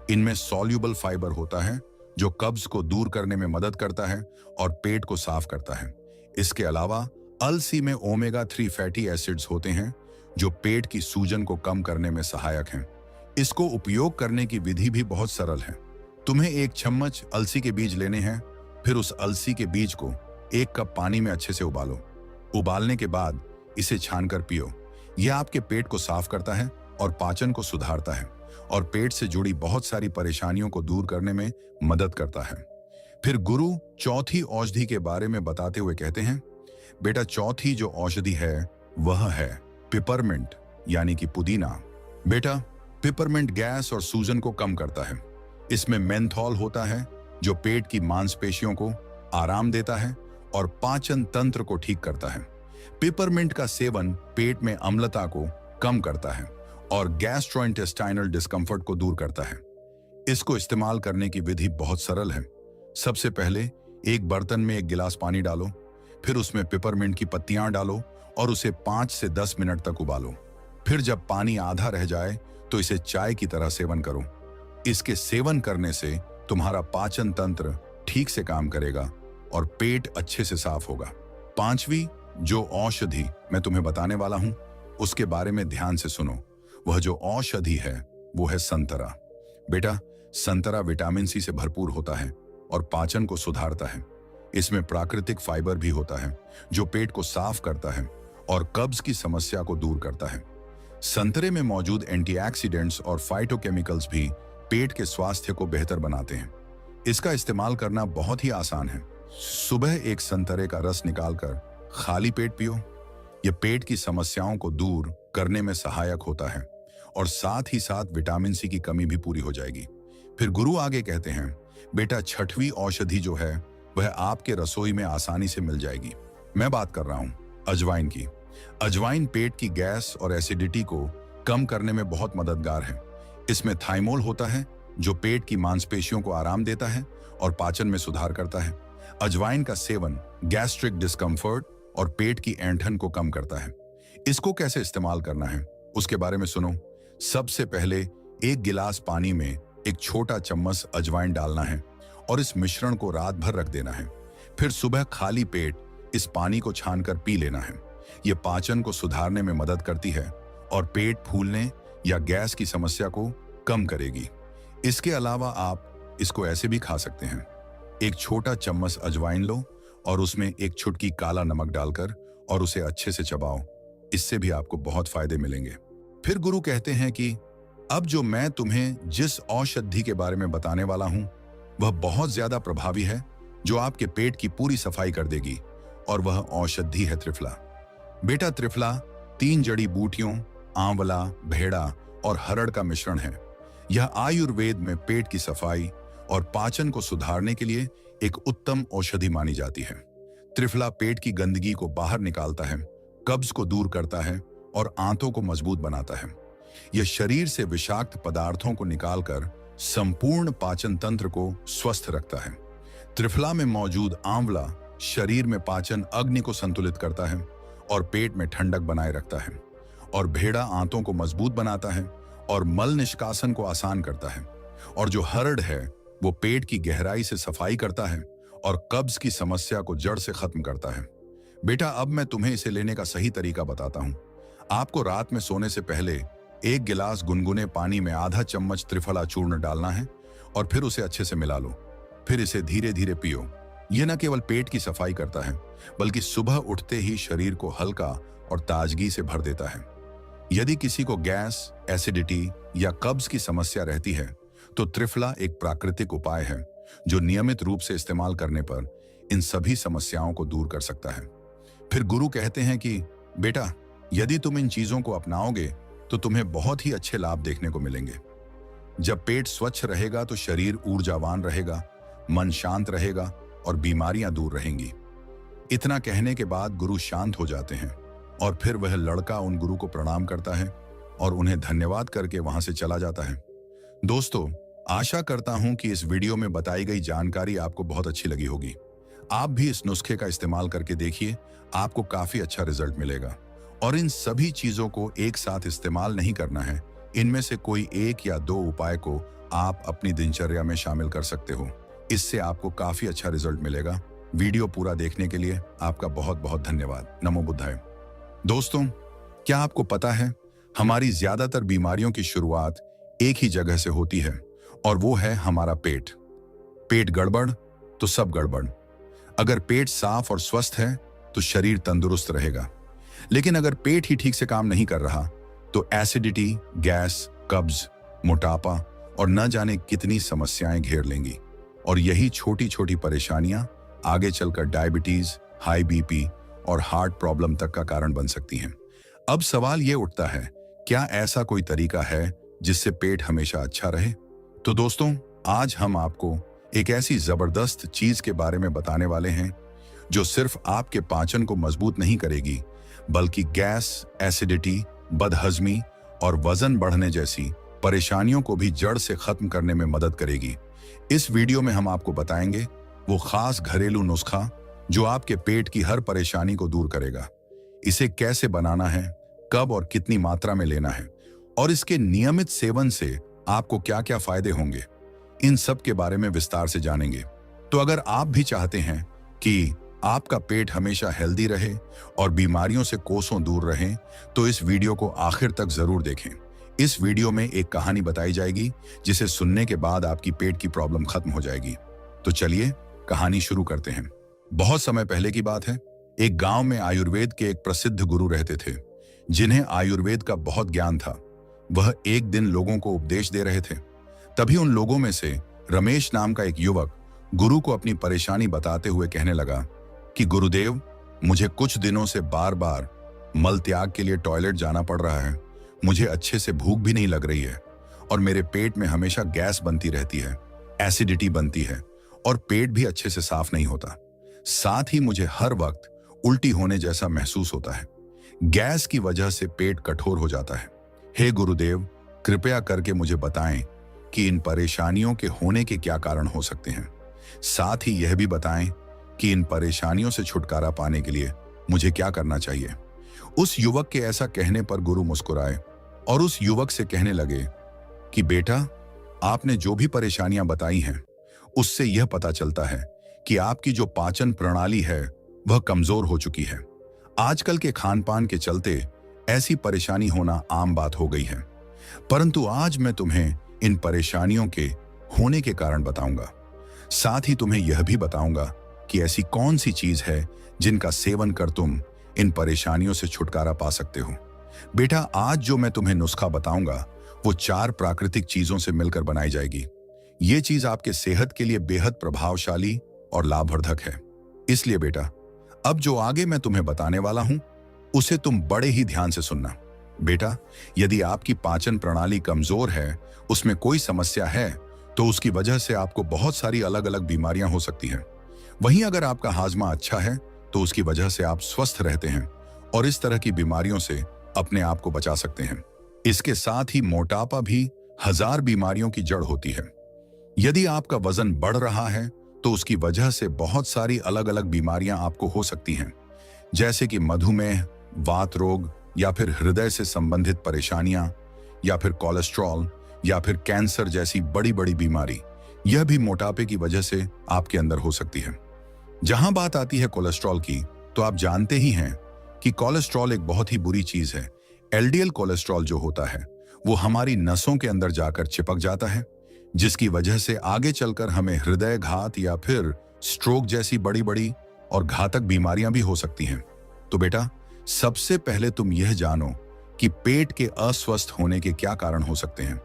इनमें सॉल्युबल फाइबर होता है जो कब्ज को दूर करने में मदद करता है और पेट को साफ करता है। इसके अलावा अलसी में ओमेगा 3 फैटी एसिड्स होते हैं जो पेट की सूजन को कम करने में सहायक हैं। इसको उपयोग करने की विधि भी बहुत सरल है। तुम्हें 1 चम्मच अलसी के बीज लेने हैं। फिर उस अलसी के बीज को 1 कप पानी में अच्छे से उबालो। उबालने के बाद इसे छानकर पियो। यह आपके पेट को साफ करता है और पाचन को सुधारता है और पेट से जुड़ी बहुत सारी परेशानियों को दूर करने में मदद करता है। फिर गुरु चौथी औषधि के बारे में बताते हुए कहते हैं, बेटा, चौथी जो औषधि है वह है पिपरमिंट यानी कि पुदीना। बेटा, पिपरमिंट गैस और सूजन को कम करता है। इसमें मेंथॉल होता है जो पेट की मांसपेशियों को आराम देता है और पाचन तंत्र को ठीक करता है। पिपरमिंट का सेवन पेट में अम्लता को कम करता है और गैस्ट्रोइंटेस्टाइनल डिस्कम्फर्ट को दूर करता है। इसको इस्तेमाल करने की विधि बहुत सरल है। सबसे पहले एक बर्तन में 1 गिलास पानी डालो। फिर उसमें पिपरमिंट की पत्तियां डालो और उसे 5 से 10 मिनट तक उबालो। फिर जब पानी आधा रह जाए तो इसे चाय की तरह सेवन करो। इसके सेवन करने से तुम्हारा पाचन तंत्र ठीक से काम करेगा और पेट अच्छे से साफ होगा। 5वीं जो औषधि मैं तुम्हें बताने वाला हूं उसके बारे में ध्यान से सुनो। वह जो औषधि है वो है संतरा। बेटा, संतरा विटामिन सी से भरपूर होता है और पाचन को सुधारता है। इसमें प्राकृतिक फाइबर भी होता है जो पेट को साफ करता है और कब्ज की समस्या को दूर करता है। संतरे में मौजूद एंटीऑक्सीडेंट्स और फाइटोकेमिकल्स भी पेट के स्वास्थ्य को बेहतर बनाते हैं। इसका इस्तेमाल करना बहुत ही आसान है। सुबह 1 संतरे का रस निकालकर खाली पेट पियो। यह पेट की समस्याओं को दूर करने में सहायक होता है और साथ ही साथ विटामिन सी की कमी भी पूरी हो जाएगी। फिर गुरु आगे कहते हैं, बेटा, 6वीं औषधि जो है वह आपके रसोई में आसानी से मिल जाएगी। मैं बात कर रहा हूं अजवाइन की। अजवाइन पेट की गैस और एसिडिटी को कम करने में बहुत मददगार है। इसमें थाइमोल होता है जो पेट की मांसपेशियों को आराम देता है और पाचन में सुधार करता है। अजवाइन का सेवन गैस्ट्रिक डिस्कम्फर्ट और पेट की ऐंठन को कम करता है। इसको कैसे इस्तेमाल करना है उसके बारे में सुनो। सबसे पहले 1 गिलास पानी में 1 छोटा चम्मच अजवाइन डालना है और इस मिश्रण को रात भर रख देना है। फिर सुबह खाली पेट इस पानी को छानकर पी लेना है। यह पाचन को सुधारने में मदद करती है और पेट फूलने या गैस की समस्या को कम करेगी। इसके अलावा आप इसको ऐसे भी खा सकते हैं। 1 छोटा चम्मच अजवाइन लो और उसमें 1 चुटकी काला नमक डालकर और उसे अच्छे से चबाओ। इससे भी आपको बहुत फायदे मिलेंगे। फिर गुरु कहते हैं कि अब जो मैं तुम्हें जिस औषधि के बारे में बताने वाला हूं वह बहुत ज्यादा प्रभावी है, जो आपके पेट की पूरी सफाई कर देगी, और वह औषधि है त्रिफला। बेटा, त्रिफला 3 जड़ी बूटियों आंवला, भेड़ा और हरड़ का मिश्रण है। यह आयुर्वेद में पेट की सफाई और पाचन को सुधारने के लिए एक उत्तम औषधि मानी जाती है। त्रिफला पेट की गंदगी को बाहर निकालता है, कब्ज को दूर करता है और आंतों को मजबूत बनाता है। यह शरीर से विषाक्त पदार्थों को निकालकर संपूर्ण पाचन तंत्र को स्वस्थ रखता है। त्रिफला में मौजूद आंवला शरीर में पाचन अग्नि को संतुलित करता है और पेट में ठंडक बनाए रखता है, और भेड़ा आंतों को मजबूत बनाता है और मल निष्कासन को आसान करता है, और जो हरड़ है वो पेट की गहराई से सफाई करता है और कब्ज की समस्या को जड़ से खत्म करता है। बेटा, अब मैं तुम्हें इसे लेने का सही तरीका बताता हूं। आपको रात में सोने से पहले 1 गिलास गुनगुने पानी में आधा चम्मच त्रिफला चूर्ण डालना है और फिर उसे अच्छे से मिला लो। फिर इसे धीरे धीरे पियो। यह न केवल पेट की सफाई करता है, बल्कि सुबह उठते ही शरीर को हल्का और ताजगी से भर देता है। यदि किसी को गैस, एसिडिटी या कब्ज की समस्या रहती है, तो त्रिफला एक प्राकृतिक उपाय है जो नियमित रूप से इस्तेमाल करने पर इन सभी समस्याओं को दूर कर सकता है। फिर गुरु कहते हैं कि बेटा, यदि तुम इन चीजों को अपनाओगे तो तुम्हें बहुत ही अच्छे लाभ देखने को मिलेंगे। जब पेट स्वच्छ रहेगा तो शरीर ऊर्जावान रहेगा, मन शांत रहेगा और बीमारियां दूर रहेंगी। इतना कहने के बाद गुरु शांत हो जाते हैं और फिर वह लड़का उन गुरु को प्रणाम करता है और उन्हें धन्यवाद करके वहां से चला जाता है। दोस्तों, आशा करता हूं कि इस वीडियो में बताई गई जानकारी आपको बहुत अच्छी लगी होगी। आप भी इस नुस्खे का इस्तेमाल करके देखिए, आपको काफी अच्छा रिजल्ट मिलेगा। और इन सभी चीजों को एक साथ इस्तेमाल नहीं करना है, इनमें से कोई 1 या 2 उपाय को आप अपनी दिनचर्या में शामिल कर सकते हो। इससे आपको काफी अच्छा रिजल्ट मिलेगा। वीडियो पूरा देखने के लिए आपका बहुत बहुत धन्यवाद। नमो बुद्धाय। दोस्तों, क्या आपको पता है, हमारी ज्यादातर बीमारियों की शुरुआत एक ही जगह से होती है, और वो है हमारा पेट। पेट गड़बड़ तो सब गड़बड़। अगर पेट साफ और स्वस्थ है तो शरीर तंदुरुस्त रहेगा, लेकिन अगर पेट ही ठीक से काम नहीं कर रहा तो एसिडिटी, गैस, कब्ज, मोटापा और न जाने कितनी समस्याएं घेर लेंगी। और यही छोटी छोटी परेशानियां आगे चलकर डायबिटीज, हाई बीपी और हार्ट प्रॉब्लम तक का कारण बन सकती हैं। अब सवाल ये उठता है, क्या ऐसा कोई तरीका है जिससे पेट हमेशा अच्छा रहे? तो दोस्तों, आज हम आपको एक ऐसी जबरदस्त चीज के बारे में बताने वाले हैं जो सिर्फ आपके पाचन को मजबूत नहीं करेगी, बल्कि गैस, एसिडिटी, बदहजमी और वजन बढ़ने जैसी परेशानियों को भी जड़ से खत्म करने में मदद करेगी। इस वीडियो में हम आपको बताएंगे वो खास घरेलू नुस्खा जो आपके पेट की हर परेशानी को दूर करेगा। इसे कैसे बनाना है, कब और कितनी मात्रा में लेना है, और इसके नियमित सेवन से आपको क्या क्या फायदे होंगे, इन सब के बारे में विस्तार से जानेंगे। तो अगर आप भी चाहते हैं कि आपका पेट हमेशा हेल्दी रहे और बीमारियों से कोसों दूर रहे, तो इस वीडियो को आखिर तक जरूर देखें। इस वीडियो में एक कहानी बताई जाएगी जिसे सुनने के बाद आपकी पेट की प्रॉब्लम खत्म हो जाएगी। तो चलिए कहानी शुरू करते हैं। बहुत समय पहले की बात है। एक गांव में आयुर्वेद के एक प्रसिद्ध गुरु रहते थे, जिन्हें आयुर्वेद का बहुत ज्ञान था। वह एक दिन लोगों को उपदेश दे रहे थे। तभी उन लोगों में से रमेश नाम का एक युवक गुरु को अपनी परेशानी बताते हुए कहने लगा कि गुरुदेव, मुझे कुछ दिनों से बार बार मल त्याग के लिए टॉयलेट जाना पड़ रहा है। मुझे अच्छे से भूख भी नहीं लग रही है और मेरे पेट में हमेशा गैस बनती रहती है, एसिडिटी बनती है और पेट भी अच्छे से साफ नहीं होता। साथ ही मुझे हर वक्त उल्टी होने जैसा महसूस होता है। गैस की वजह से पेट कठोर हो जाता है। हे गुरुदेव, कृपया करके मुझे बताएं कि इन परेशानियों के होने के क्या कारण हो सकते हैं। साथ ही यह भी बताएं कि इन परेशानियों से छुटकारा पाने के लिए मुझे क्या करना चाहिए। उस युवक के ऐसा कहने पर गुरु मुस्कुराए और उस युवक से कहने लगे कि बेटा, आपने जो भी परेशानियां बताई हैं, उससे यह पता चलता है कि आपकी जो पाचन प्रणाली है वह कमजोर हो चुकी है। आजकल के खान पान के चलते ऐसी परेशानी होना आम बात हो गई है। परंतु आज मैं तुम्हें इन परेशानियों के होने के कारण बताऊंगा। साथ ही तुम्हें यह भी बताऊंगा कि ऐसी कौन सी चीज है जिनका सेवन कर तुम इन परेशानियों से छुटकारा पा सकते हो। बेटा, आज जो मैं तुम्हें नुस्खा बताऊंगा वो 4 प्राकृतिक चीजों से मिलकर बनाई जाएगी। ये चीज आपके सेहत के लिए बेहद प्रभावशाली और लाभवर्धक है। इसलिए बेटा, अब जो आगे मैं तुम्हें बताने वाला हूं उसे तुम बड़े ही ध्यान से सुनना। बेटा, यदि आपकी पाचन प्रणाली कमजोर है, उसमें कोई समस्या है, तो उसकी वजह से आपको बहुत सारी अलग अलग बीमारियां हो सकती हैं। वहीं अगर आपका हाजमा अच्छा है तो उसकी वजह से आप स्वस्थ रहते हैं और इस तरह की बीमारियों से अपने आप को बचा सकते हैं। इसके साथ ही मोटापा भी हजार बीमारियों की जड़ होती है। यदि आपका वजन बढ़ रहा है तो उसकी वजह से बहुत सारी अलग अलग बीमारियां आपको हो सकती हैं, जैसे कि मधुमेह, वात रोग, या फिर हृदय से संबंधित परेशानियां, या फिर कोलेस्ट्रॉल, या फिर कैंसर जैसी बड़ी बड़ी बीमारी। यह भी मोटापे की वजह से आपके अंदर हो सकती है। जहां बात आती है कोलेस्ट्रॉल की, तो आप जानते ही हैं कि कोलेस्ट्रॉल एक बहुत ही बुरी चीज है। एलडीएल कोलेस्ट्रॉल जो होता है वो हमारी नसों के अंदर जाकर चिपक जाता है, जिसकी वजह से आगे चलकर हमें हृदय घात या फिर स्ट्रोक जैसी बड़ी बड़ी और घातक बीमारियां भी हो सकती हैं। तो बेटा, सबसे पहले तुम यह जानो कि पेट के अस्वस्थ होने के क्या कारण हो सकते हैं।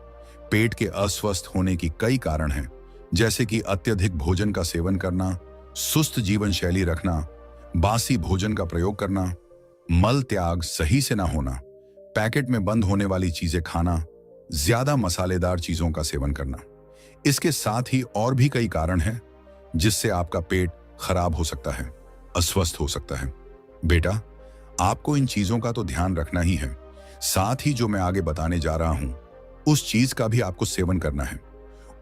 पेट के अस्वस्थ होने की कई कारण हैं, जैसे कि अत्यधिक भोजन का सेवन करना, सुस्त जीवन शैली रखना, बासी भोजन का प्रयोग करना, मल त्याग सही से ना होना, पैकेट में बंद होने वाली चीजें खाना, ज्यादा मसालेदार चीजों का सेवन करना। इसके साथ ही और भी कई कारण हैं जिससे आपका पेट खराब हो सकता है, अस्वस्थ हो सकता है। बेटा, आपको इन चीजों का तो ध्यान रखना ही है। साथ ही जो मैं आगे बताने जा रहा हूं उस चीज का भी आपको सेवन करना है।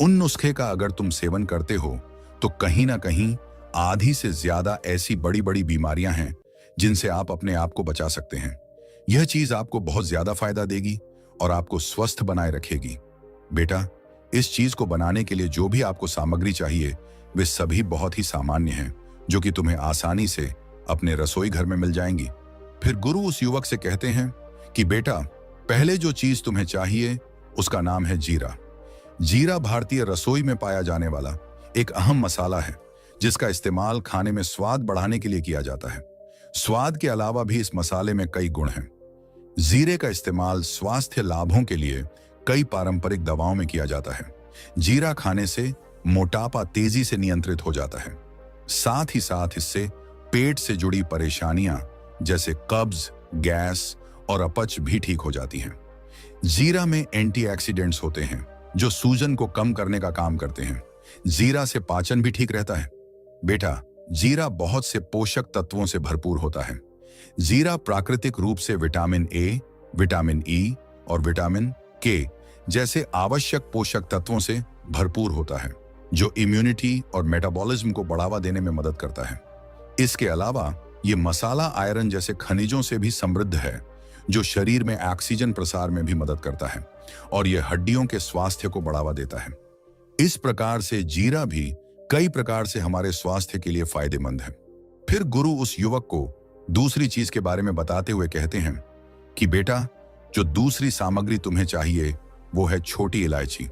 उन नुस्खे का अगर तुम सेवन करते हो तो कहीं ना कहीं आधी से ज्यादा ऐसी बड़ी बड़ी बीमारियां हैं जिनसे आप अपने आप को बचा सकते हैं। यह चीज आपको बहुत ज्यादा फायदा देगी और आपको स्वस्थ बनाए रखेगी। बेटा, इस चीज को बनाने के लिए जो भी आपको सामग्री चाहिए वे सभी बहुत ही सामान्य हैं, जो कि तुम्हें आसानी से अपने रसोई घर में मिल जाएंगी। फिर गुरु उस युवक से कहते हैं कि बेटा, पहले जो चीज तुम्हें चाहिए उसका नाम है जीरा। जीरा भारतीय रसोई में पाया जाने वाला एक अहम मसाला है, जिसका इस्तेमाल खाने में स्वाद बढ़ाने के लिए किया जाता है। स्वाद के अलावा भी इस मसाले में कई गुण हैं। जीरे का इस्तेमाल स्वास्थ्य लाभों के लिए कई पारंपरिक दवाओं में किया जाता है। जीरा खाने से मोटापा तेजी से नियंत्रित हो जाता है। साथ ही साथ इससे पेट से जुड़ी परेशानियां जैसे कब्ज, गैस और अपच भी ठीक हो जाती हैं। जीरा में एंटीऑक्सीडेंट्स होते हैं जो सूजन को कम करने का काम करते हैं। जीरा से पाचन भी ठीक रहता है। बेटा, जीरा बहुत से पोषक तत्वों से भरपूर होता है। जीरा प्राकृतिक रूप से विटामिन ए, विटामिन ई और विटामिन के जैसे आवश्यक पोषक तत्वों से भरपूर होता है, जो इम्यूनिटी और मेटाबॉलिज्म को बढ़ावा देने में मदद करता है। इसके अलावा ये मसाला आयरन जैसे खनिजों से भी समृद्ध है, जो शरीर में ऑक्सीजन प्रसार में भी मदद करता है और यह हड्डियों के स्वास्थ्य को बढ़ावा देता है। इस प्रकार से जीरा भी कई प्रकार से हमारे स्वास्थ्य के लिए फायदेमंद है। फिर गुरु उस युवक को दूसरी चीज के बारे में बताते हुए कहते हैं कि बेटा, जो दूसरी सामग्री तुम्हें चाहिए वो है छोटी इलायची।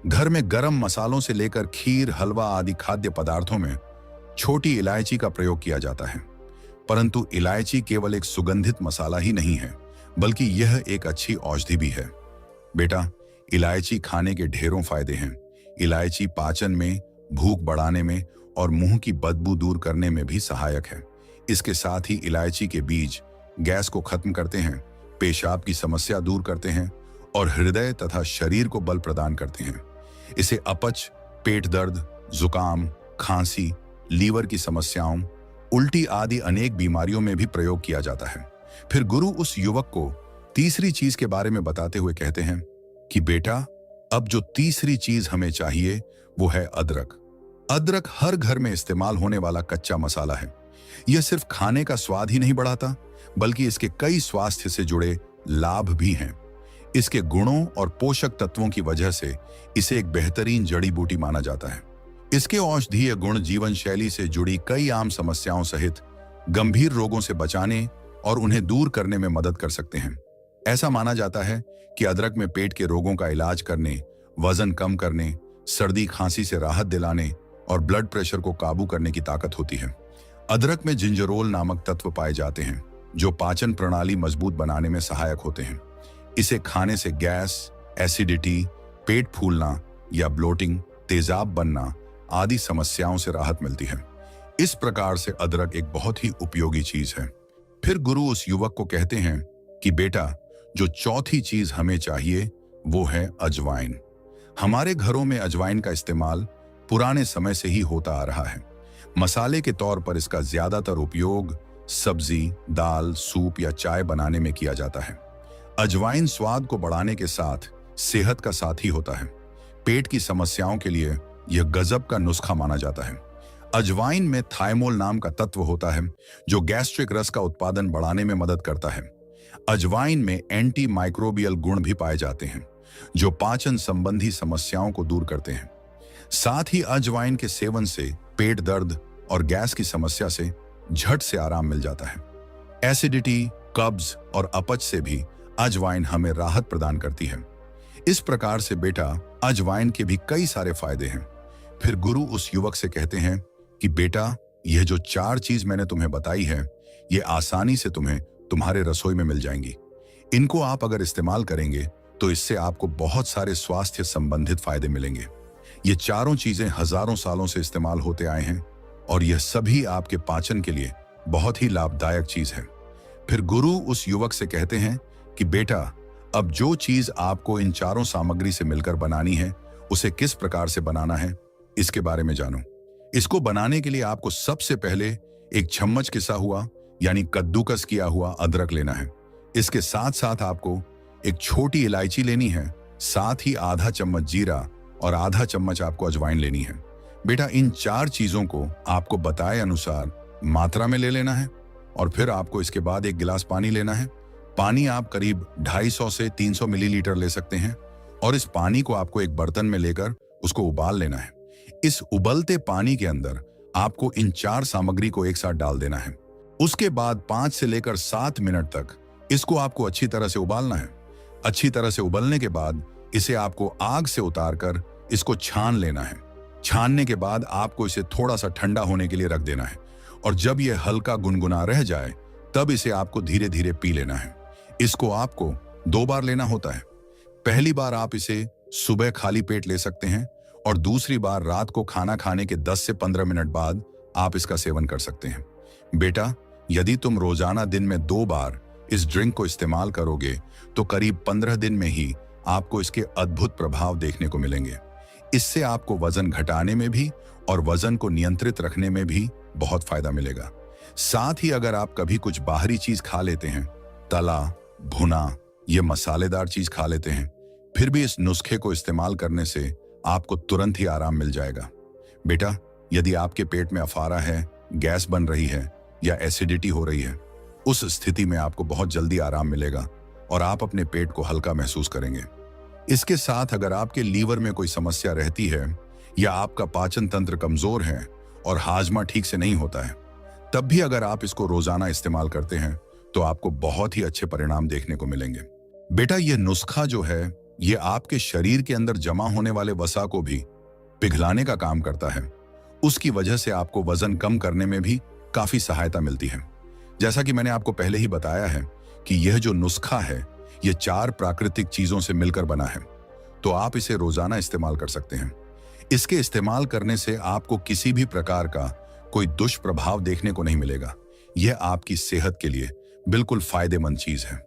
घर में गरम मसालों से लेकर खीर, हलवा आदि खाद्य पदार्थों में छोटी इलायची का प्रयोग किया जाता है। परंतु इलायची केवल एक सुगंधित मसाला ही नहीं है, बल्कि यह एक अच्छी औषधि भी है। बेटा, इलायची खाने के ढेरों फायदे हैं। इलायची पाचन में, भूख बढ़ाने में और मुंह की बदबू दूर करने में भी सहायक है। इसके साथ ही इलायची के बीज गैस को खत्म करते हैं, पेशाब की समस्या दूर करते हैं और हृदय तथा शरीर को बल प्रदान करते हैं। इसे अपच, पेट दर्द, जुकाम, खांसी, लीवर की समस्याओं, उल्टी आदि अनेक बीमारियों में भी प्रयोग किया जाता है। फिर गुरु उस युवक को तीसरी चीज के बारे में बताते हुए कहते हैं कि बेटा, अब जो तीसरी चीज हमें चाहिए वो है अदरक। अदरक हर घर में इस्तेमाल होने वाला कच्चा मसाला है। यह सिर्फ खाने का स्वाद ही नहीं बढ़ाता, बल्कि इसके कई स्वास्थ्य से जुड़े लाभ भी हैं। इसके गुणों और पोषक तत्वों की वजह से इसे एक बेहतरीन जड़ी बूटी माना जाता है। इसके औषधीय गुण जीवन शैली से जुड़ी कई आम समस्याओं सहित गंभीर रोगों से बचाने और उन्हें दूर करने में मदद कर सकते हैं। ऐसा माना जाता है कि अदरक में पेट के रोगों का इलाज करने, वजन कम करने, सर्दी खांसी से राहत दिलाने और ब्लड प्रेशर को काबू करने की ताकत होती है। अदरक में जिंजरोल नामक तत्व पाए जाते हैं जो पाचन प्रणाली मजबूत बनाने में सहायक होते हैं। इसे खाने से गैस, एसिडिटी, पेट फूलना या ब्लोटिंग तेजाब बनना आदि समस्याओं से राहत मिलती है। इस प्रकार से अदरक एक बहुत ही उपयोगी चीज है। फिर गुरु उस युवक को कहते हैं कि बेटा, जो चौथी चीज हमें चाहिए वो है अजवाइन। हमारे घरों में अजवाइन का इस्तेमाल पुराने समय से ही होता आ रहा है। मसाले के तौर पर इसका ज्यादातर उपयोग सब्जी, दाल, सूप या चाय बनाने में किया जाता है। अजवाइन स्वाद को बढ़ाने के साथ सेहत का साथी होता है। पेट की समस्याओं के लिए यह गजब का नुस्खा माना जाता है। अजवाइन में थाइमोल नाम का तत्व होता है जो गैस्ट्रिक रस का उत्पादन बढ़ाने में मदद करता है। अजवाइन में एंटी माइक्रोबियल गुण भी पाए जाते हैं जो पाचन संबंधी समस्याओं को दूर करते हैं। साथ ही अजवाइन के सेवन से पेट दर्द और गैस की समस्या से झट से आराम मिल जाता है। एसिडिटी, कब्ज और अपच से भी अजवाइन हमें राहत प्रदान करती है। इस प्रकार से बेटा, अजवाइन के भी कई सारे फायदे हैं। फिर गुरु उस युवक से कहते हैं कि बेटा, यह जो 4 चीज मैंने तुम्हें बताई है, ये आसानी से तुम्हें तुम्हारे रसोई में मिल जाएंगी। इनको आप अगर इस्तेमाल करेंगे तो इससे आपको बहुत सारे स्वास्थ्य संबंधित फायदे मिलेंगे। ये चारों चीजें हजारों सालों से इस्तेमाल होते आए हैं और यह सभी आपके पाचन के लिए बहुत ही लाभदायक चीज है। फिर गुरु उस युवक से कहते हैं कि बेटा, अब जो चीज आपको इन चारों सामग्री से मिलकर बनानी है, उसे किस प्रकार से बनाना है इसके बारे में जानो। इसको बनाने के लिए आपको सबसे पहले एक चम्मच किसा हुआ यानी कद्दूकस किया हुआ अदरक लेना है। इसके साथ साथ आपको एक छोटी इलायची लेनी है, साथ ही आधा चम्मच जीरा और आधा चम्मच आपको अजवाइन लेनी है। बेटा, इन 4 चीजों को आपको बताए अनुसार मात्रा में ले लेना है और फिर आपको इसके बाद एक गिलास पानी लेना है। पानी आप करीब 250 से 300 मिलीलीटर ले सकते हैं और इस पानी को आपको एक बर्तन में लेकर उसको उबाल लेना है। इस उबलते पानी के अंदर आपको इन 4 सामग्री को एक साथ डाल देना है। उसके बाद 5 से लेकर 7 मिनट तक इसको आपको अच्छी तरह से उबालना है। अच्छी तरह से उबलने के बाद इसे आपको आग से उतारकर इसको छान लेना है। छानने के बाद आपको इसे थोड़ा सा ठंडा होने के लिए रख देना है और जब यह हल्का गुनगुना रह जाए तब इसे आपको धीरे धीरे पी लेना है। इसको आपको 2 बार लेना होता है। पहली बार आप इसे सुबह खाली पेट ले सकते हैं और दूसरी बार रात को खाना खाने के 10 से 15 मिनट बाद आप इसका सेवन कर सकते हैं। बेटा, यदि तुम रोजाना दिन में 2 बार इस ड्रिंक को इस्तेमाल करोगे तो करीब 15 दिन में ही आपको इसके अद्भुत प्रभाव देखने को मिलेंगे। इससे आपको वजन घटाने में भी और वजन को नियंत्रित रखने में भी बहुत फायदा मिलेगा। साथ ही अगर आप कभी कुछ बाहरी चीज खा लेते हैं, तला, भुना, ये मसालेदार चीज खा लेते हैं, फिर भी इस नुस्खे को इस्तेमाल करने से आपको तुरंत ही आराम मिल जाएगा। बेटा, यदि आपके पेट में अफारा है, गैस बन रही है या एसिडिटी हो रही है, उस स्थिति में आपको बहुत जल्दी आराम मिलेगा और आप अपने पेट को हल्का महसूस करेंगे। इसके साथ अगर आपके लीवर में कोई समस्या रहती है या आपका पाचन तंत्र कमजोर है और हाजमा ठीक से नहीं होता है, तब भी अगर आप इसको रोजाना इस्तेमाल करते हैं तो आपको बहुत ही अच्छे परिणाम देखने को मिलेंगे। बेटा, यह नुस्खा जो है ये आपके शरीर के अंदर जमा होने वाले वसा को भी पिघलाने का काम करता है। उसकी वजह से आपको वजन कम करने में भी काफी सहायता मिलती है। जैसा कि मैंने आपको पहले ही बताया है कि यह जो नुस्खा है ये 4 प्राकृतिक चीजों से मिलकर बना है, तो आप इसे रोजाना इस्तेमाल कर सकते हैं। इसके इस्तेमाल करने से आपको किसी भी प्रकार का कोई दुष्प्रभाव देखने को नहीं मिलेगा। यह आपकी सेहत के लिए बिल्कुल फायदेमंद चीज है।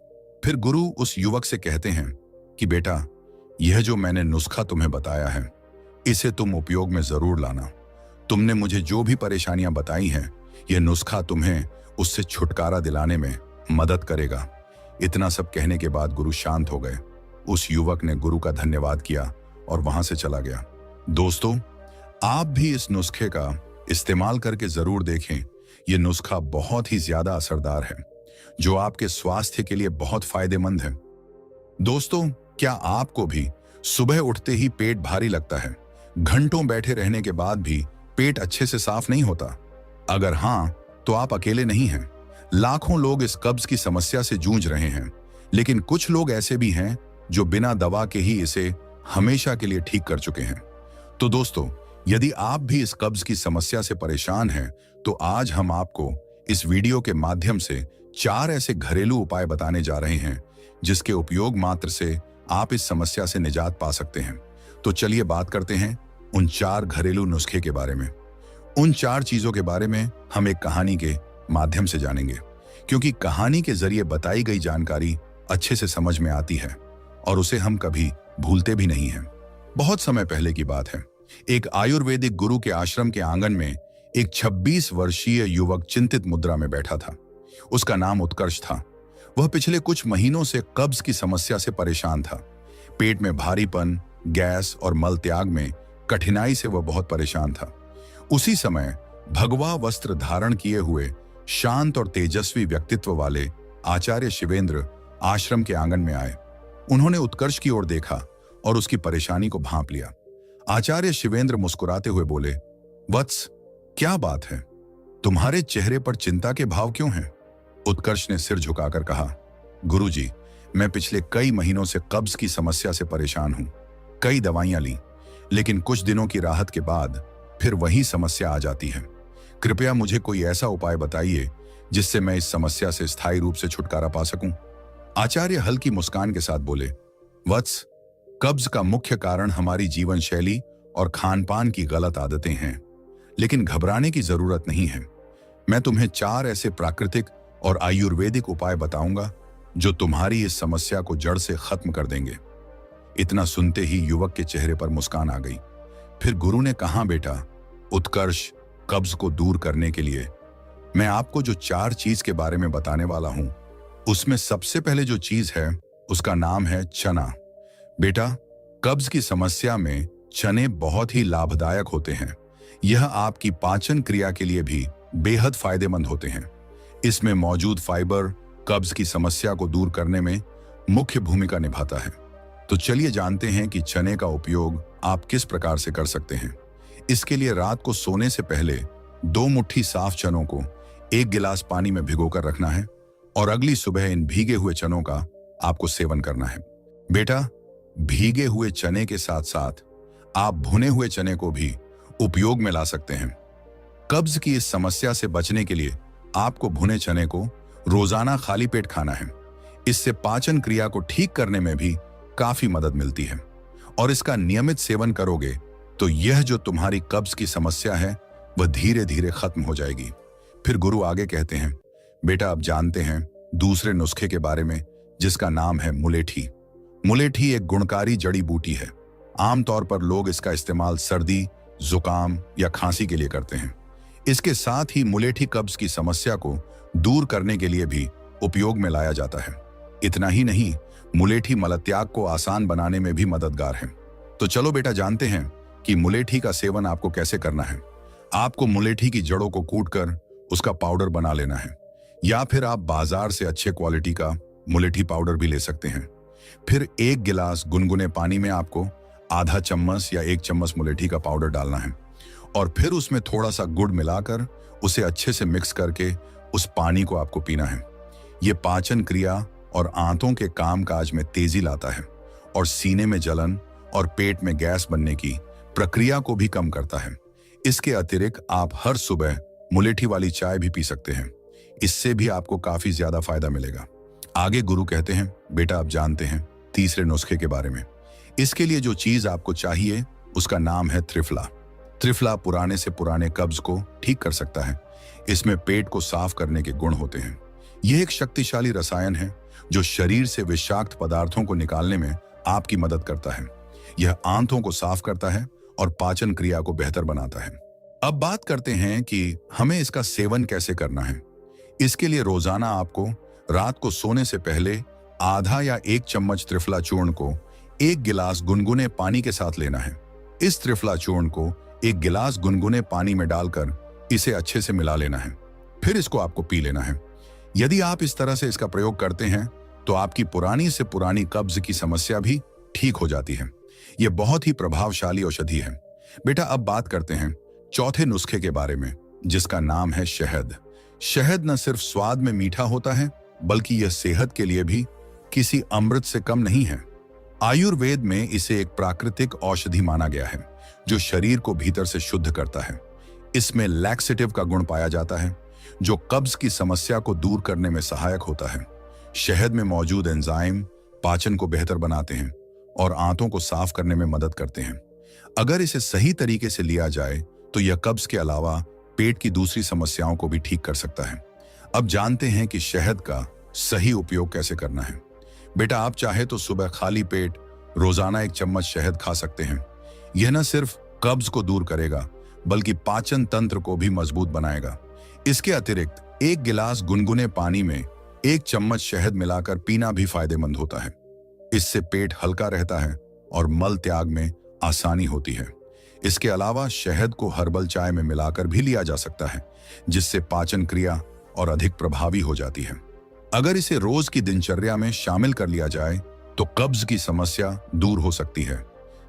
फिर गुरु उस युवक से कहते हैं कि बेटा, यह जो मैंने नुस्खा तुम्हें बताया है, इसे तुम उपयोग में जरूर लाना। तुमने मुझे जो भी परेशानियां बताई हैं, यह नुस्खा तुम्हें उससे छुटकारा दिलाने में मदद करेगा। इतना सब कहने के बाद गुरु शांत हो गए। उस युवक ने गुरु का धन्यवाद किया और वहां से चला गया। दोस्तों, आप भी इस नुस्खे का इस्तेमाल करके जरूर देखें। यह नुस्खा बहुत ही ज्यादा असरदार है जो आपके स्वास्थ्य के लिए बहुत फायदेमंद है। दोस्तों, क्या आपको भी सुबह उठते ही पेट भारी लगता है? घंटों बैठे रहने के बाद भी पेट अच्छे से साफ नहीं होता? अगर हाँ, तो आप अकेले नहीं हैं। लाखों लोग इस कब्ज की समस्या से जूझ रहे हैं, लेकिन कुछ लोग ऐसे भी हैं जो बिना दवा के ही इसे हमेशा के लिए ठीक कर चुके हैं। तो दोस्तों, यदि आप भी इस कब्ज की समस्या से परेशान हैं, तो आज हम आपको इस वीडियो के माध्यम से 4 ऐसे घरेलू उपाय बताने जा रहे हैं जिसके उपयोग मात्र से आप इस समस्या से निजात पा सकते हैं। तो चलिए बात करते हैं उन 4 घरेलू नुस्खे के बारे में। उन 4 चीजों के बारे में हम एक कहानी के माध्यम से जानेंगे, क्योंकि कहानी के जरिए बताई गई जानकारी अच्छे से समझ में आती है और उसे हम कभी भूलते भी नहीं हैं। बहुत समय पहले की बात है। एक आयुर्वेदिक गुरु के आश्रम के आंगन में एक 26 वर्षीय युवक चिंतित मुद्रा में बैठा था। उसका नाम उत्कर्ष था। वह पिछले कुछ महीनों से कब्ज की समस्या से परेशान था। पेट में भारीपन, गैस और मल त्याग में कठिनाई से वह बहुत परेशान था। उसी समय भगवा वस्त्र धारण किए हुए शांत और तेजस्वी व्यक्तित्व वाले आचार्य शिवेंद्र आश्रम के आंगन में आए। उन्होंने उत्कर्ष की ओर देखा और उसकी परेशानी को भांप लिया। आचार्य शिवेंद्र मुस्कुराते हुए बोले, वत्स, क्या बात है? तुम्हारे चेहरे पर चिंता के भाव क्यों हैं? उत्कर्ष ने सिर झुकाकर कहा, गुरुजी, मैं पिछले कई महीनों से कब्ज की समस्या से परेशान हूं। कई दवाइयां ली, लेकिन कुछ दिनों की राहत के बाद फिर वही समस्या आ जाती है। कृपया मुझे कोई ऐसा उपाय बताइए जिससे मैं इस समस्या से स्थायी रूप से छुटकारा पा सकूं। आचार्य हल्की मुस्कान के साथ बोले, वत्स, कब्ज का मुख्य कारण हमारी जीवन शैली और खान पान की गलत आदतें हैं, लेकिन घबराने की जरूरत नहीं है। मैं तुम्हें 4 ऐसे प्राकृतिक और आयुर्वेदिक उपाय बताऊंगा जो तुम्हारी इस समस्या को जड़ से खत्म कर देंगे। इतना सुनते ही युवक के चेहरे पर मुस्कान आ गई। फिर गुरु ने कहा, बेटा उत्कर्ष, कब्ज को दूर करने के लिए मैं आपको जो 4 चीज के बारे में बताने वाला हूं, उसमें सबसे पहले जो चीज है उसका नाम है चना। बेटा, कब्ज की समस्या में चने बहुत ही लाभदायक होते हैं। यह आपकी पाचन क्रिया के लिए भी बेहद फायदेमंद होते हैं। इसमें मौजूद फाइबर कब्ज की समस्या को दूर करने में मुख्य भूमिका निभाता है। तो चलिए जानते हैं कि चने का उपयोग आप किस प्रकार से कर सकते हैं। इसके लिए रात को सोने से पहले 2 मुट्ठी साफ चनों को 1 गिलास पानी में भिगोकर रखना है और अगली सुबह इन भीगे हुए चनों का आपको सेवन करना है। बेटा, भीगे हुए चने के साथ साथ आप भुने हुए चने को भी उपयोग में ला सकते हैं। कब्ज की इस समस्या से बचने के लिए आपको भुने चने को रोजाना खाली पेट खाना है। इससे पाचन क्रिया को ठीक करने में भी काफी मदद मिलती है और इसका नियमित सेवन करोगे तो यह जो तुम्हारी कब्ज की समस्या है वह धीरे धीरे खत्म हो जाएगी। फिर गुरु आगे कहते हैं, बेटा अब जानते हैं दूसरे नुस्खे के बारे में जिसका नाम है मुलेठी। मुलेठी एक गुणकारी जड़ी बूटी है। आमतौर पर लोग इसका इस्तेमाल सर्दी, जुकाम या खांसी के लिए करते हैं। इसके साथ ही मुलेठी कब्ज की समस्या को दूर करने के लिए भी उपयोग में लाया जाता है। इतना ही नहीं, मुलेठी मलत्याग को आसान बनाने में भी मददगार है। तो चलो बेटा जानते हैं कि मुलेठी का सेवन आपको कैसे करना है। आपको मुलेठी की जड़ों को कूटकर उसका पाउडर बना लेना है, या फिर आप बाजार से अच्छे क्वालिटी का मुलेठी पाउडर भी ले सकते हैं। फिर 1 गिलास गुनगुने पानी में आपको आधा चम्मच या 1 चम्मच मुलेठी का पाउडर डालना है और फिर उसमें थोड़ा सा गुड़ मिलाकर उसे अच्छे से मिक्स करके उस पानी को आपको पीना है। ये पाचन क्रिया और आंतों के कामकाज में तेजी लाता है और सीने में जलन और पेट में गैस बनने की प्रक्रिया को भी कम करता है। इसके अतिरिक्त आप हर सुबह मुलेठी वाली चाय भी पी सकते हैं। इससे भी आपको काफी ज्यादा फायदा मिलेगा। आगे गुरु कहते हैं, बेटा अब जानते हैं तीसरे नुस्खे के बारे में। इसके लिए जो चीज आपको चाहिए उसका नाम है त्रिफला। त्रिफला पुराने से पुराने कब्ज को ठीक कर सकता है। इसमें पेट को साफ करने के गुण होते हैं। यह एक शक्तिशाली रसायन है जो शरीर से विषाक्त पदार्थों को निकालने में आपकी मदद करता है। यह आंतों को साफ करता है और पाचन क्रिया को बेहतर बनाता है। अब बात करते हैं कि हमें इसका सेवन कैसे करना है। इसके लिए रोजाना आपको रात को सोने से पहले आधा या 1 चम्मच त्रिफला चूर्ण को 1 गिलास गुनगुने पानी के साथ लेना है। इस त्रिफला चूर्ण को 1 गिलास गुनगुने पानी में डालकर इसे अच्छे से मिला लेना है। फिर इसको आपको पी लेना है। यदि आप इस तरह से इसका प्रयोग करते हैं तो आपकी पुरानी से पुरानी कब्ज की समस्या भी ठीक हो जाती है। यह बहुत ही प्रभावशाली औषधि है। बेटा अब बात करते हैं चौथे नुस्खे के बारे में जिसका नाम है शहद। शहद न सिर्फ स्वाद में मीठा होता है बल्कि यह सेहत के लिए भी किसी अमृत से कम नहीं है। आयुर्वेद में इसे एक प्राकृतिक औषधि माना गया है जो शरीर को भीतर से शुद्ध करता है। इसमें लैक्सेटिव का गुण पाया जाता है जो कब्ज की समस्या को दूर करने में सहायक होता है। शहद में मौजूद एंजाइम पाचन को बेहतर बनाते हैं और आंतों को साफ करने में मदद करते हैं। अगर इसे सही तरीके से लिया जाए तो यह कब्ज के अलावा पेट की दूसरी समस्याओं को भी ठीक कर सकता है। अब जानते हैं कि शहद का सही उपयोग कैसे करना है। बेटा, आप चाहे तो सुबह खाली पेट रोजाना 1 चम्मच शहद खा सकते हैं। यह न सिर्फ कब्ज को दूर करेगा बल्कि पाचन तंत्र को भी मजबूत बनाएगा। इसके अतिरिक्त 1 गिलास गुनगुने पानी में 1 चम्मच शहद मिलाकर पीना भी फायदेमंद होता है। इससे पेट हल्का रहता है और मल त्याग में आसानी होती है। इसके अलावा शहद को हर्बल चाय में मिलाकर भी लिया जा सकता है, जिससे पाचन क्रिया और अधिक प्रभावी हो जाती है। अगर इसे रोज की दिनचर्या में शामिल कर लिया जाए तो कब्ज की समस्या दूर हो सकती है।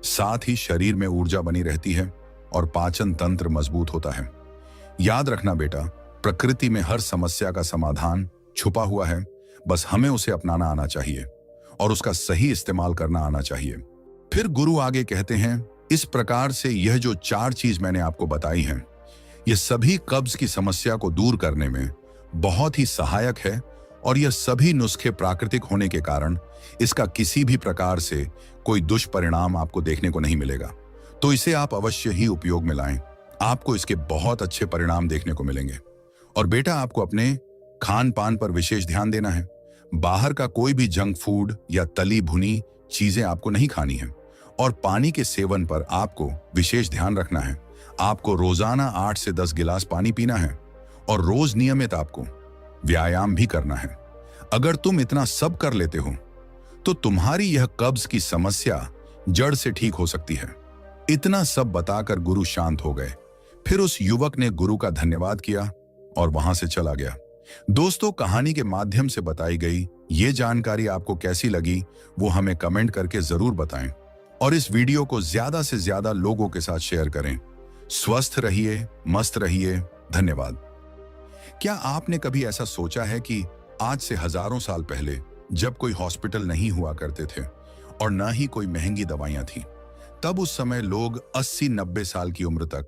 साथ ही शरीर में ऊर्जा बनी रहती है और पाचन तंत्र मजबूत होता है। याद रखना बेटा, प्रकृति में हर समस्या का समाधान छुपा हुआ है, बस हमें उसे अपनाना आना चाहिए और उसका सही इस्तेमाल करना आना चाहिए। फिर गुरु आगे कहते हैं, इस प्रकार से यह जो 4 चीज मैंने आपको बताई हैं, ये सभी कब्ज की समस्या को दूर करने में बहुत ही सहायक है और यह सभी नुस्खे प्राकृतिक होने के कारण इसका किसी भी प्रकार से कोई दुष्परिणाम आपको देखने को नहीं मिलेगा। तो इसे आप अवश्य ही उपयोग में लाएं, आपको इसके बहुत अच्छे परिणाम देखने को मिलेंगे। और बेटा, आपको अपने खान पान पर विशेष ध्यान देना है। बाहर का कोई भी जंक फूड या तली भुनी चीजें आपको नहीं खानी है और पानी के सेवन पर आपको विशेष ध्यान रखना है। आपको रोजाना 8 से 10 गिलास पानी पीना है और रोज नियमित आपको व्यायाम भी करना है। अगर तुम इतना सब कर लेते हो तो तुम्हारी यह कब्ज की समस्या जड़ से ठीक हो सकती है। इतना सब बताकर गुरु शांत हो गए। फिर उस युवक ने गुरु का धन्यवाद किया और वहां से चला गया। दोस्तों, कहानी के माध्यम से बताई गई ये जानकारी आपको कैसी लगी वो हमें कमेंट करके जरूर बताएं और इस वीडियो को ज्यादा से ज्यादा लोगों के साथ शेयर करें। स्वस्थ रहिए, मस्त रहिए। धन्यवाद। क्या आपने कभी ऐसा सोचा है कि आज से हजारों साल पहले, जब कोई हॉस्पिटल नहीं हुआ करते थे और न ही कोई महंगी दवाइयां थी, तब उस समय लोग 80-90 साल की उम्र तक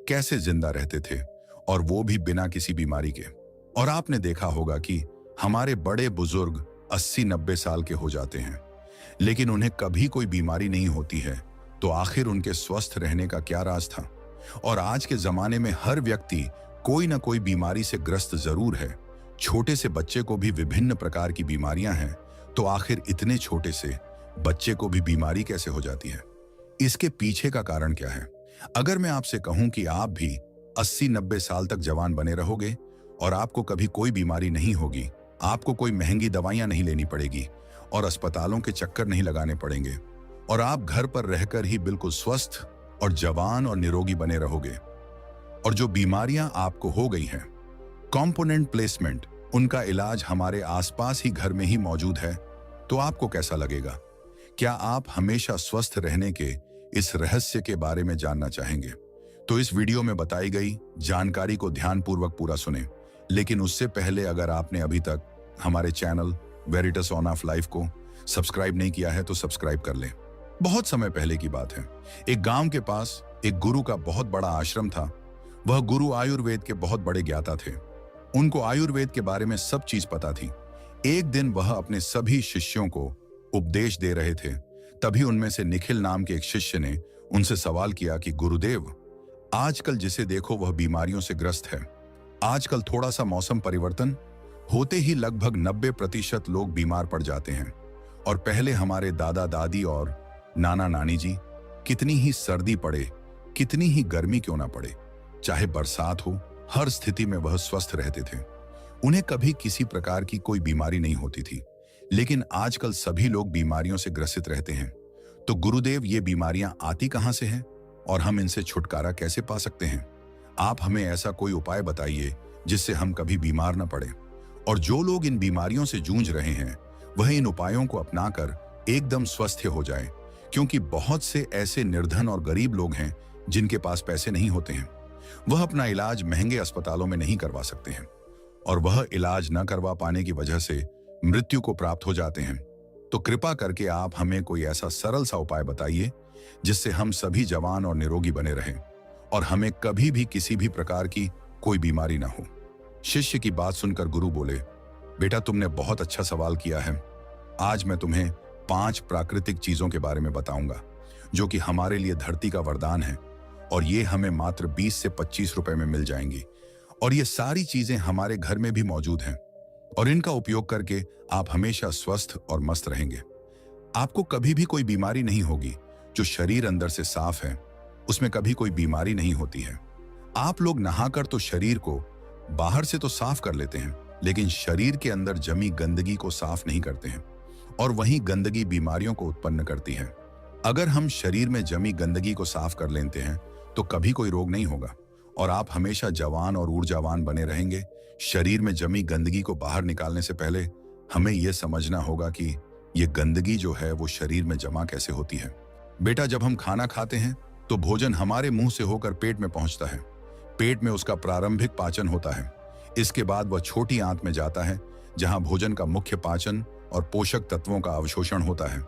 कैसे जिंदा रहते थे, और वो भी बिना किसी बीमारी के। और आपने देखा होगा कि हमारे बड़े बुजुर्ग 80-90 साल के हो जाते हैं, लेकिन उन्हें कभी कोई बीमारी नहीं होती है। तो आखिर उनके स्वस्थ रहने का क्या राज था? और आज के जमाने में हर व्यक्ति कोई ना कोई बीमारी से ग्रस्त जरूर है। छोटे से बच्चे को भी विभिन्न प्रकार की बीमारियां हैं, तो आखिर इतने छोटे से बच्चे को भी बीमारी कैसे हो जाती है? इसके पीछे का कारण क्या है? अगर मैं आपसे कहूं कि आप भी 80-90 साल तक जवान बने रहोगे और आपको कभी कोई बीमारी नहीं होगी, आपको कोई महंगी दवाइयां नहीं लेनी पड़ेगी और अस्पतालों के चक्कर नहीं लगाने पड़ेंगे, और आप घर पर रहकर ही बिल्कुल स्वस्थ और जवान और निरोगी बने रहोगे, और जो बीमारियां आपको हो गई हैं, कंपोनेंट प्लेसमेंट, उनका इलाज हमारे आसपास ही घर में ही मौजूद है, तो आपको कैसा लगेगा? क्या आप हमेशा स्वस्थ रहने के इस रहस्य के बारे में जानना चाहेंगे? तो इस वीडियो में बताई गई जानकारी को ध्यानपूर्वक पूरा सुने। लेकिन उससे पहले अगर आपने अभी तक हमारे चैनल वेरिटस ऑन ऑफ लाइफ को सब्सक्राइब नहीं किया है तो सब्सक्राइब कर लें। बहुत समय पहले की बात है, एक गांव के पास एक गुरु का बहुत बड़ा आश्रम था। वह गुरु आयुर्वेद के बहुत बड़े ज्ञाता थे। उनको आयुर्वेद के बारे में सब चीज पता थी। एक दिन वह अपने सभी शिष्यों को उपदेश दे रहे थे। तभी उनमें से निखिल नाम के एक शिष्य ने उनसे सवाल किया कि गुरुदेव, आजकल जिसे देखो वह बीमारियों से ग्रस्त है। आजकल थोड़ा सा मौसम परिवर्तन होते ही लगभग 90% लोग बीमार पड़ जाते हैं, और पहले हमारे दादा दादी और नाना नानी जी, कितनी ही सर्दी पड़े, कितनी ही गर्मी क्यों ना पड़े, चाहे बरसात हो, हर स्थिति में वह स्वस्थ रहते थे। उन्हें कभी किसी प्रकार की कोई बीमारी नहीं होती थी। लेकिन आजकल सभी लोग बीमारियों से ग्रसित रहते हैं। तो गुरुदेव, ये बीमारियां आती कहां से हैं और हम इनसे छुटकारा कैसे पा सकते हैं? आप हमें ऐसा कोई उपाय बताइए जिससे हम कभी बीमार न पड़े। और जो लोग इन बीमारियों से जूझ रहे हैं वह इन उपायों को अपनाकर एकदम स्वस्थ हो जाए, क्योंकि बहुत से ऐसे निर्धन और गरीब लोग हैं जिनके पास पैसे नहीं होते हैं। वह अपना इलाज महंगे अस्पतालों में नहीं करवा सकते हैं, और वह इलाज न करवा पाने की वजह से मृत्यु को प्राप्त हो जाते हैं। तो कृपा करके आप हमें कोई ऐसा सरल सा उपाय बताइए जिससे हम सभी जवान और निरोगी बने रहें और हमें कभी भी किसी भी प्रकार की कोई बीमारी ना हो। शिष्य की बात सुनकर गुरु बोले, बेटा, तुमने बहुत अच्छा सवाल किया है। आज मैं तुम्हें 5 प्राकृतिक चीजों के बारे में बताऊंगा जो कि हमारे लिए धरती का वरदान है, और ये हमें मात्र 20 से 25 रुपए में मिल जाएंगी। और ये सारी चीजें हमारे घर में भी मौजूद हैं, और इनका उपयोग करके आप हमेशा स्वस्थ और मस्त रहेंगे। आपको कभी भी कोई बीमारी नहीं होगी। जो शरीर अंदर से साफ है उसमें कभी कोई बीमारी नहीं होती है। आप लोग नहाकर तो शरीर को बाहर से तो साफ कर लेते हैं, लेकिन शरीर के अंदर जमी गंदगी को साफ नहीं करते हैं, और वहीं गंदगी बीमारियों को उत्पन्न करती है। अगर हम शरीर में जमी गंदगी को साफ कर लेते हैं तो कभी कोई रोग नहीं होगा, और आप हमेशा जवान और ऊर्जावान बने रहेंगे। शरीर में जमी गंदगी को बाहर निकालने से पहले हमें यह समझना होगा कि ये गंदगी जो है वो शरीर में जमा कैसे होती है। बेटा, जब हम खाना खाते हैं तो भोजन हमारे मुंह से होकर पेट में पहुंचता है। पेट में उसका प्रारंभिक पाचन होता है। इसके बाद वह छोटी आंत में जाता है, जहां भोजन का मुख्य पाचन और पोषक तत्वों का अवशोषण होता है।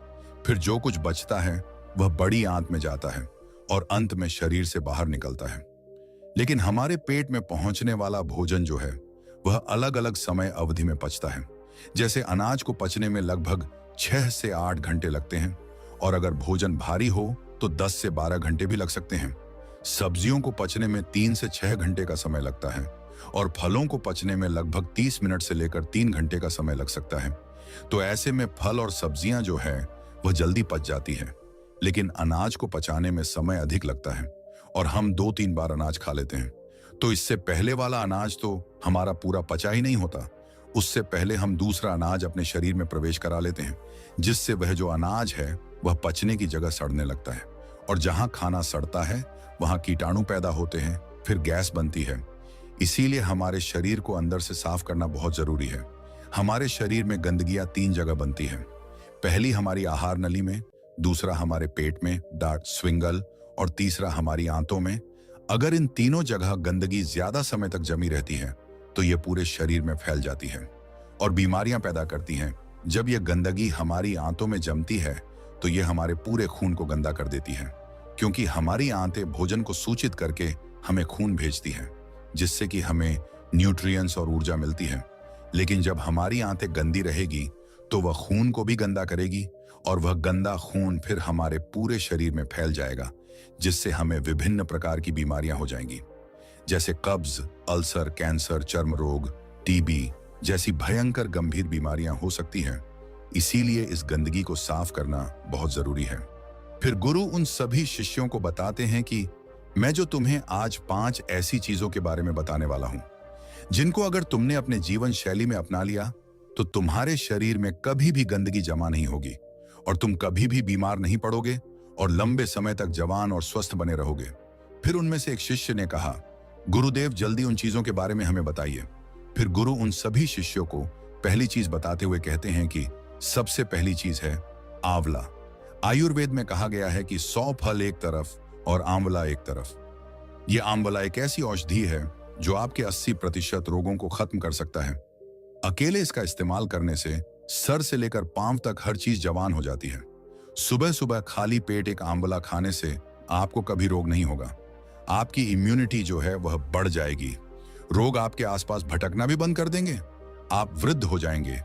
फिर जो कुछ बचता है वह बड़ी आंत में जाता है और अंत में शरीर से बाहर निकलता है। लेकिन हमारे पेट में पहुंचने वाला भोजन जो है वह अलग अलग समय अवधि में पचता है। जैसे अनाज को पचने में लगभग 6 से 8 घंटे लगते हैं, और अगर भोजन भारी हो तो 10 से 12 घंटे भी लग सकते हैं। सब्जियों को पचने में 3 से 6 घंटे का समय लगता है, और फलों को पचने में लगभग 30 मिनट से लेकर 3 घंटे का समय लग सकता है। तो ऐसे में फल और सब्जियां जो है वह जल्दी पच जाती है, लेकिन अनाज को पचाने में समय अधिक लगता है, और हम 2-3 बार अनाज खा लेते हैं। तो इससे पहले वाला अनाज तो हमारा पूरा पचा ही नहीं होता। उससे पहले हम दूसरा अनाज अपने शरीर में प्रवेश करा लेते हैं, जिससे वह जो अनाज है वह पचने की जगह सड़ने लगता है, और जहां खाना सड़ता है वहां कीटाणु पैदा होते हैं, फिर गैस बनती है। इसीलिए हमारे शरीर को अंदर से साफ करना बहुत जरूरी है। हमारे शरीर में गंदगियां 3 जगह बनती हैं। पहली हमारी आहार नली में, दूसरा हमारे पेट में डार्ट स्विंगल, और तीसरा हमारी आंतों में। अगर इन तीनों जगह गंदगी ज्यादा समय तक जमी रहती है तो ये पूरे शरीर में फैल जाती है और बीमारियां पैदा करती हैं। जब यह गंदगी हमारी आंतों में जमती है तो यह हमारे पूरे खून को गंदा कर देती है, क्योंकि हमारी आंतें भोजन को सूचित करके हमें खून भेजती हैं, जिससे कि हमें न्यूट्रिएंट्स और ऊर्जा मिलती है। लेकिन जब हमारी आंतें गंदी रहेगी तो वह खून को भी गंदा करेगी, और वह गंदा खून फिर हमारे पूरे शरीर में फैल जाएगा, जिससे हमें विभिन्न प्रकार की बीमारियां हो जाएंगी, जैसे कब्ज, अल्सर, कैंसर, चर्म रोग, टीबी जैसी भयंकर गंभीर बीमारियां हो सकती हैं। इसीलिए इस गंदगी को साफ करना बहुत जरूरी है। फिर गुरु उन सभी शिष्यों को बताते हैं कि मैं जो तुम्हें आज 5 ऐसी चीजों के बारे में बताने वाला हूं, जिनको अगर तुमने अपने जीवन शैली में अपना लिया तो तुम्हारे शरीर में कभी भी गंदगी जमा नहीं होगी, और तुम कभी भी बीमार नहीं पड़ोगे, और लंबे समय तक जवान और स्वस्थ बने रहोगे। फिर उनमें से एक शिष्य ने कहा, गुरुदेव जल्दी उन चीजों के बारे में हमें बताइए। फिर गुरु उन सभी शिष्यों को पहली चीज बताते हुए कहते हैं कि सबसे पहली चीज है आंवला। आयुर्वेद में कहा गया है कि 100 फल एक तरफ और आंवला एक तरफ। यह आंवला एक ऐसी औषधि है जो आपके 80% रोगों को खत्म कर सकता है। अकेले इसका इस्तेमाल करने से सर से लेकर पांव तक हर चीज जवान हो जाती है। सुबह सुबह खाली पेट एक आंवला खाने से आपको कभी रोग नहीं होगा। आपकी इम्यूनिटी जो है वह बढ़ जाएगी। रोग आपके आसपास भटकना भी बंद कर देंगे। आप वृद्ध हो जाएंगे,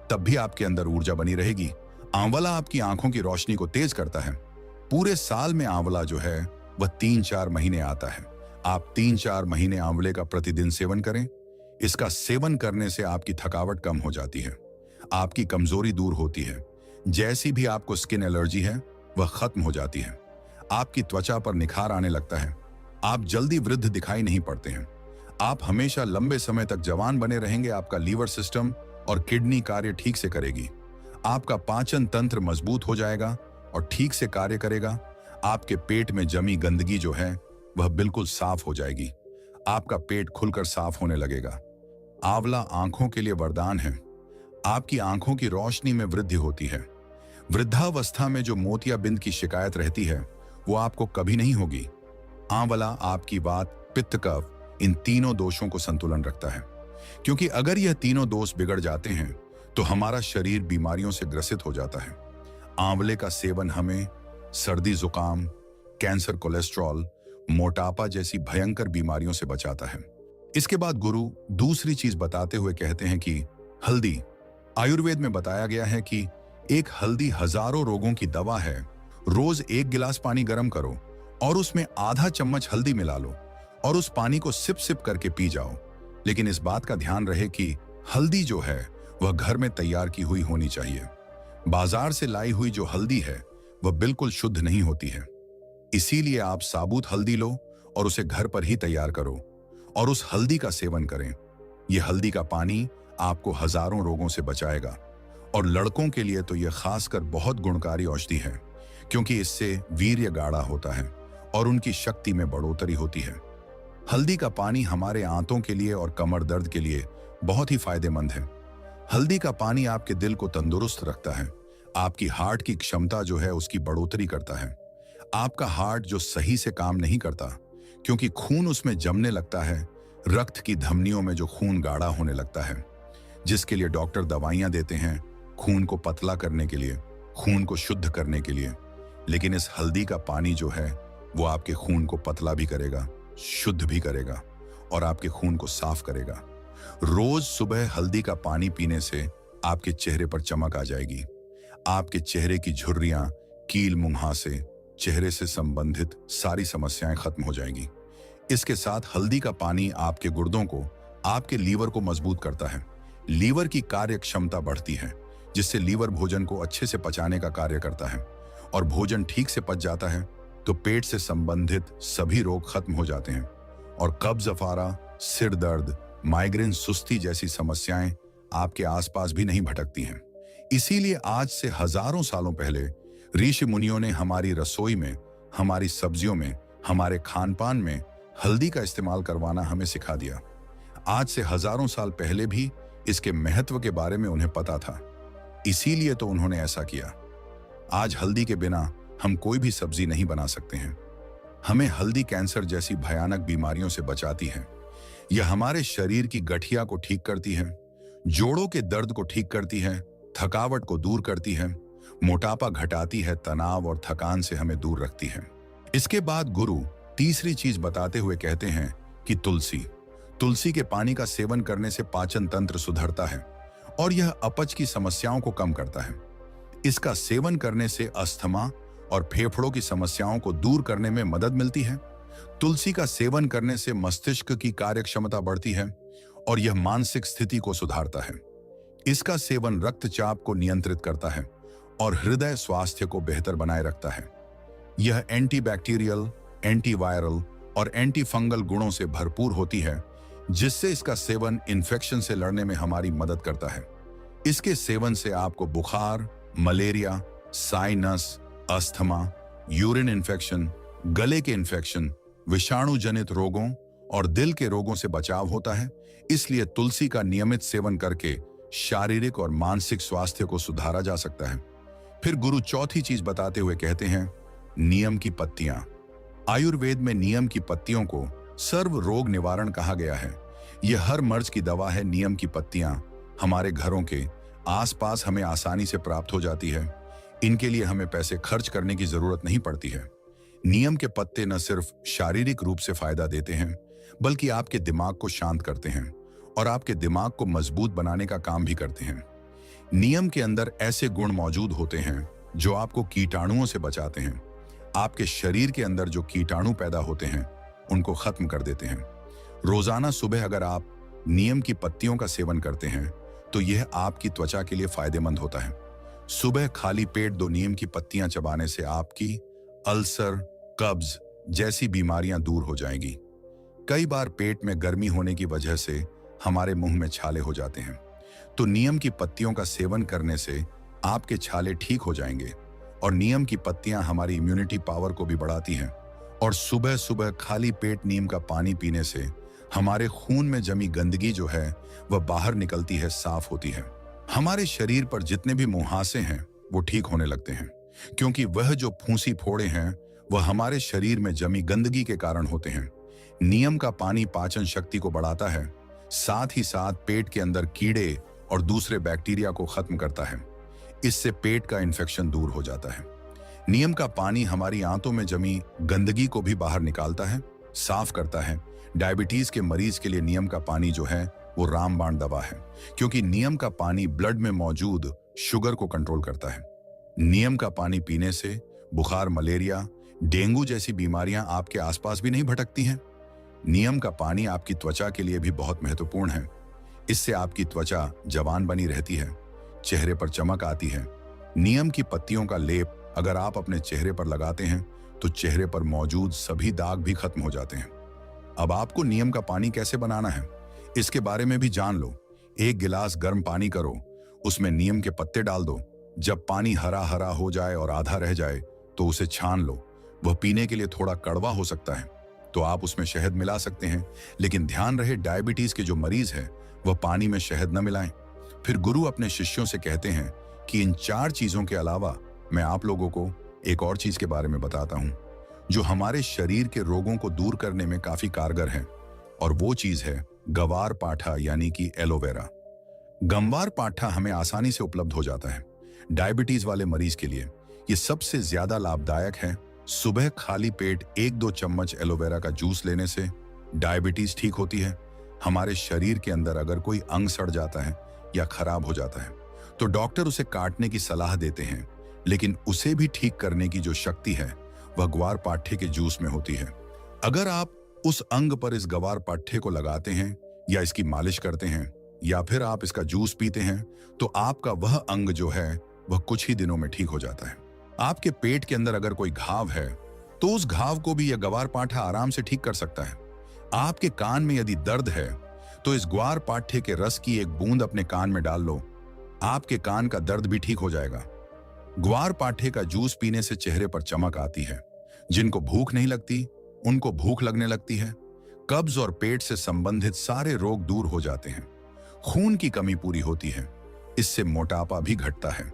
तब भी आपके अंदर ऊर्जा बनी रहेगी। आंवला आपकी आंखों की रोशनी को तेज करता है। पूरे साल में आंवला जो है वह 3-4 महीने आता है। आप 3-4 महीने आंवले का प्रतिदिन सेवन करें। इसका सेवन करने से आपकी थकावट कम हो जाती है, आपकी कमजोरी दूर होती है, जैसी भी आपको स्किन एलर्जी है वह खत्म हो जाती है, आपकी त्वचा पर निखार आने लगता है, आप जल्दी वृद्ध दिखाई नहीं पड़ते हैं, आप हमेशा लंबे समय तक जवान बने रहेंगे। आपका लीवर सिस्टम और किडनी कार्य ठीक से करेगी, आपका पाचन तंत्र मजबूत हो जाएगा और ठीक से कार्य करेगा। आपके पेट में जमी गंदगी जो है वह बिल्कुल साफ हो जाएगी, आपका पेट खुलकर साफ होने लगेगा। आंवला आंखों के लिए वरदान है। आपकी आंखों की रोशनी में वृद्धि होती है। वृद्धावस्था में जो मोतियाबिंद की शिकायत रहती है वो आपको कभी नहीं होगी। आंवला आपकी वात, पित्त, कफ इन तीनों दोषों को संतुलन रखता है, क्योंकि अगर यह तीनों दोष बिगड़ जाते हैं तो हमारा शरीर बीमारियों से ग्रसित हो जाता है। आंवले का सेवन हमें सर्दी, जुकाम, कैंसर, कोलेस्ट्रॉल, मोटापा जैसी भयंकर बीमारियों से बचाता है। इसके बाद गुरु दूसरी चीज बताते हुए कहते हैं कि हल्दी। आयुर्वेद में बताया गया है कि एक हल्दी हजारों रोगों की दवा है रोज 1 गिलास पानी गर्म करो और उसमें आधा चम्मच हल्दी मिला लो और उस पानी को सिप सिप करके पी जाओ। लेकिन इस बात का ध्यान रहे कि हल्दी जो है वह घर में तैयार की हुई होनी चाहिए। बाजार से लाई हुई जो हल्दी है वह बिल्कुल शुद्ध नहीं होती है। इसीलिए आप साबुत हल्दी लो और उसे घर पर ही तैयार करो और उस हल्दी का सेवन करें। यह हल्दी का पानी आपको हजारों रोगों से बचाएगा और लड़कों के लिए तो यह खासकर बहुत गुणकारी औषधि है, क्योंकि इससे वीर्य गाढ़ा होता है और उनकी शक्ति में बढ़ोतरी होती है। हल्दी का पानी हमारे आंतों के लिए और कमर दर्द के लिए बहुत ही फायदेमंद है। हल्दी का पानी आपके दिल को तंदुरुस्त रखता है, आपकी हार्ट की क्षमता जो है उसकी बढ़ोतरी करता है। आपका हार्ट जो सही से काम नहीं करता क्योंकि खून उसमें जमने लगता है, रक्त की धमनियों में जो खून गाढ़ा होने लगता है, जिसके लिए डॉक्टर दवाइयां देते हैं खून को पतला करने के लिए, खून को शुद्ध करने के लिए। लेकिन इस हल्दी का पानी जो है वो आपके खून को पतला भी करेगा, शुद्ध भी करेगा और आपके खून को साफ करेगा। रोज सुबह हल्दी का पानी पीने से आपके चेहरे पर चमक आ जाएगी। आपके चेहरे की झुर्रियां, कील, मुहासे, चेहरे से संबंधित सारी समस्याएं खत्म हो जाएंगी। इसके साथ हल्दी का पानी आपके गुर्दों को, आपके लीवर को मजबूत करता है। लीवर की कार्य क्षमता बढ़ती है, जिससे लीवर भोजन को अच्छे से पचाने का कार्य करता है और भोजन ठीक से पच जाता है तो पेट से संबंधित सभी रोग खत्म हो जाते हैं और कब्ज, अफारा, सिर दर्द, माइग्रेन, सुस्ती जैसी समस्याएं आपके आसपास भी नहीं भटकती हैं। इसीलिए आज से हजारों सालों पहले ऋषि मुनियों ने हमारी रसोई में, हमारी सब्जियों में, हमारे खान पान में हल्दी का इस्तेमाल करवाना हमें सिखा दिया। आज से हजारों साल पहले भी इसके महत्व के बारे में उन्हें पता था, इसीलिए तो उन्होंने ऐसा किया। आज हल्दी के बिना हम कोई भी सब्जी नहीं बना सकते हैं। हमें हल्दी कैंसर जैसी भयानक बीमारियों से बचाती है। यह हमारे शरीर की गठिया को ठीक करती है, जोड़ों के दर्द को ठीक करती है, थकावट को दूर करती है, मोटापा घटाती है, तनाव और थकान से हमें दूर रखती है। इसके बाद गुरु तीसरी चीज बताते हुए कहते हैं कि तुलसी के पानी का सेवन करने से पाचन तंत्र सुधरता है और यह अपच की समस्याओं को कम करता है। इसका सेवन करने से अस्थमा और फेफड़ों की समस्याओं को दूर करने में मदद मिलती है। तुलसी का सेवन करने से मस्तिष्क की कार्यक्षमता बढ़ती है और यह मानसिक स्थिति को सुधारता है। इसका सेवन रक्तचाप को नियंत्रित करता है और हृदय स्वास्थ्य को बेहतर बनाए रखता है। यह एंटीबैक्टीरियल, एंटीवायरल और एंटी फंगल गुणों से भरपूर होती है, जिससे इसका सेवन इन्फेक्शन से लड़ने में हमारी मदद करता है। इसके सेवन से आपको बुखार, malaria, sinus, asthma, urine infection, गले के इन्फेक्शन, विषाणु जनित रोगों और दिल के रोगों से बचाव होता है। इसलिए तुलसी का नियमित सेवन करके शारीरिक और मानसिक स्वास्थ्य को सुधारा जा सकता है। फिर गुरु चौथी चीज बताते हुए कहते हैं नीम की पत्तियां। आयुर्वेद में नीम की पत्तियों को सर्व रोग निवारण कहा गया है। यह हर मर्ज की दवा है। नीम की पत्तियां हमारे घरों के आसपास हमें आसानी से प्राप्त हो जाती है। इनके लिए हमें पैसे खर्च करने की जरूरत नहीं पड़ती है। नीम के पत्ते न सिर्फ शारीरिक रूप से फायदा देते हैं, बल्कि आपके दिमाग को शांत करते हैं और आपके दिमाग को मजबूत बनाने का काम भी करते हैं। नीम के अंदर ऐसे गुण मौजूद होते हैं जो आपको कीटाणुओं से बचाते हैं। आपके शरीर के अंदर जो कीटाणु पैदा होते हैं उनको खत्म कर देते हैं। रोजाना सुबह अगर आप नीम की पत्तियों का सेवन करते हैं तो यह आपकी त्वचा के लिए फायदेमंद होता है। सुबह खाली पेट 2 नीम की पत्तियां चबाने से आपकी अल्सर, कब्ज जैसी बीमारियां दूर हो जाएंगी। कई बार पेट में गर्मी होने की वजह से हमारे मुंह में छाले हो जाते हैं, तो नीम की पत्तियों का सेवन करने से आपके छाले ठीक हो जाएंगे। और नीम की पत्तियां हमारी इम्यूनिटी पावर को भी बढ़ाती हैं। और सुबह सुबह खाली पेट नीम का पानी पीने से हमारे खून में जमी गंदगी जो है वह बाहर निकलती है, साफ होती है। हमारे शरीर पर जितने भी मुहासे हैं वो ठीक होने लगते हैं, क्योंकि वह जो फूंसी फोड़े हैं वह हमारे शरीर में जमी गंदगी के कारण होते हैं। नीम का पानी पाचन शक्ति को बढ़ाता है, साथ ही साथ पेट के अंदर कीड़े और दूसरे बैक्टीरिया को खत्म करता है। इससे पेट का इन्फेक्शन दूर हो जाता है। नीम का पानी हमारी आंतों में जमी गंदगी को भी बाहर निकालता है, साफ करता है। डायबिटीज के मरीज के लिए नीम का पानी जो है वो रामबाण दवा है, क्योंकि नीम का पानी ब्लड में मौजूद शुगर को कंट्रोल करता है। नीम का पानी पीने से बुखार, मलेरिया, डेंगू जैसी बीमारियां आपके आसपास भी नहीं भटकती हैं। नीम का पानी आपकी त्वचा के लिए भी बहुत महत्वपूर्ण है। इससे आपकी त्वचा जवान बनी रहती है, चेहरे पर चमक आती है। नीम की पत्तियों का लेप अगर आप अपने चेहरे पर लगाते हैं तो चेहरे पर मौजूद सभी दाग भी खत्म हो जाते हैं। अब आपको नीम का पानी कैसे बनाना है, इसके बारे में भी जान लो। 1 गिलास गर्म पानी करो, उसमें नीम के पत्ते डाल दो। जब पानी हरा हरा हो जाए और आधा रह जाए तो उसे छान लो। वह पीने के लिए थोड़ा कड़वा हो सकता है, तो आप उसमें शहद मिला सकते हैं, लेकिन ध्यान रहे डायबिटीज के जो मरीज हैं वह पानी में शहद न मिलाएं। फिर गुरु अपने शिष्यों से कहते हैं कि इन 4 चीजों के अलावा मैं आप लोगों को एक और चीज के बारे में बताता हूं जो हमारे शरीर के रोगों को दूर करने में काफी कारगर है, और वो चीज है गवार पाठा यानी कि एलोवेरा। गंवार पाठा हमें आसानी से उपलब्ध हो जाता है। डायबिटीज वाले मरीज के लिए ये सबसे ज्यादा लाभदायक है। सुबह खाली पेट 1-2 चम्मच एलोवेरा का जूस लेने से डायबिटीज ठीक होती है। हमारे शरीर के अंदर अगर कोई अंग सड़ जाता है या खराब हो जाता है तो डॉक्टर उसे काटने की सलाह देते हैं, लेकिन उसे भी ठीक करने की जो शक्ति है वह ग्वार पाठे के जूस में होती है। अगर आप उस अंग पर इस ग्वार पाठे को लगाते हैं या इसकी मालिश करते हैं या फिर आप इसका जूस पीते हैं तो आपका वह अंग जो है वह कुछ ही दिनों में ठीक हो जाता है। आपके पेट के अंदर अगर कोई घाव है तो उस घाव को भी यह ग्वार पाठा आराम से ठीक कर सकता है। आपके कान में यदि दर्द है तो इस ग्वार पाठे के रस की एक बूंद अपने कान में डाल लो, आपके कान का दर्द भी ठीक हो जाएगा। ग्वार पाठे का जूस पीने से चेहरे पर चमक आती है। जिनको भूख नहीं लगती उनको भूख लगने लगती है। कब्ज और पेट से संबंधित सारे रोग दूर हो जाते हैं। खून की कमी पूरी होती है, इससे मोटापा भी घटता है।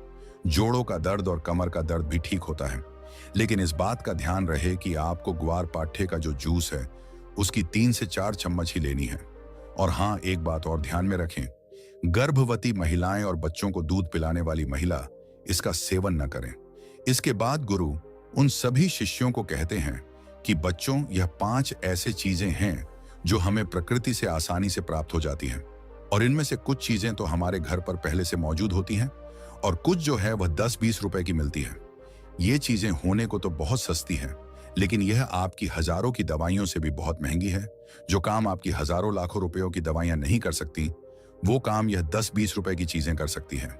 जोड़ों का दर्द और कमर का दर्द भी ठीक होता है। लेकिन इस बात का ध्यान रहे कि आपको ग्वार पाठे का जो जूस है उसकी 3 से 4 चम्मच ही लेनी है। और हाँ, एक बात और ध्यान में रखें, गर्भवती महिलाएं और बच्चों को दूध पिलाने वाली महिला इसका सेवन न करें। इसके बाद गुरु उन सभी शिष्यों को कहते हैं कि बच्चों, यह 5 ऐसे चीजें हैं जो हमें प्रकृति से आसानी से प्राप्त हो जाती हैं, और इनमें से कुछ चीजें तो हमारे घर पर पहले से मौजूद होती हैं और कुछ जो है वह 10-20 रुपए की मिलती है। ये चीजें होने को तो बहुत सस्ती हैं, लेकिन यह आपकी हजारों की दवाइयों से भी बहुत महंगी है। जो काम आपकी हजारों लाखों रुपयों की दवाइयां नहीं कर सकती, वो काम यह 10-20 रुपए की चीजें कर सकती हैं।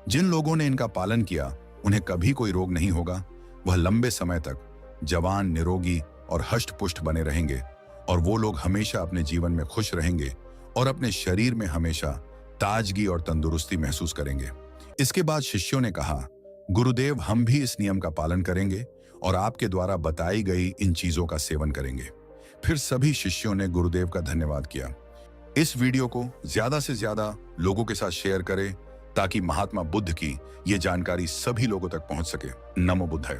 जिन लोगों ने इनका पालन किया उन्हें कभी कोई रोग नहीं होगा। वह लंबे समय तक जवान, निरोगी और हष्ट-पुष्ट बने रहेंगे, और वो लोग हमेशा अपने जीवन में खुश रहेंगे और अपने शरीर में हमेशा ताजगी और तंदुरुस्ती महसूस करेंगे। इसके बाद शिष्यों ने कहा, गुरुदेव, हम भी इस नियम का पालन करेंगे और आपके द्वारा बताई गई इन चीजों का सेवन करेंगे। फिर सभी शिष्यों ने गुरुदेव का धन्यवाद किया। इस वीडियो को ज्यादा से ज्यादा लोगों के साथ शेयर करें ताकि महात्मा बुद्ध की ये जानकारी सभी लोगों तक पहुंच सके। नमो बुद्धाय।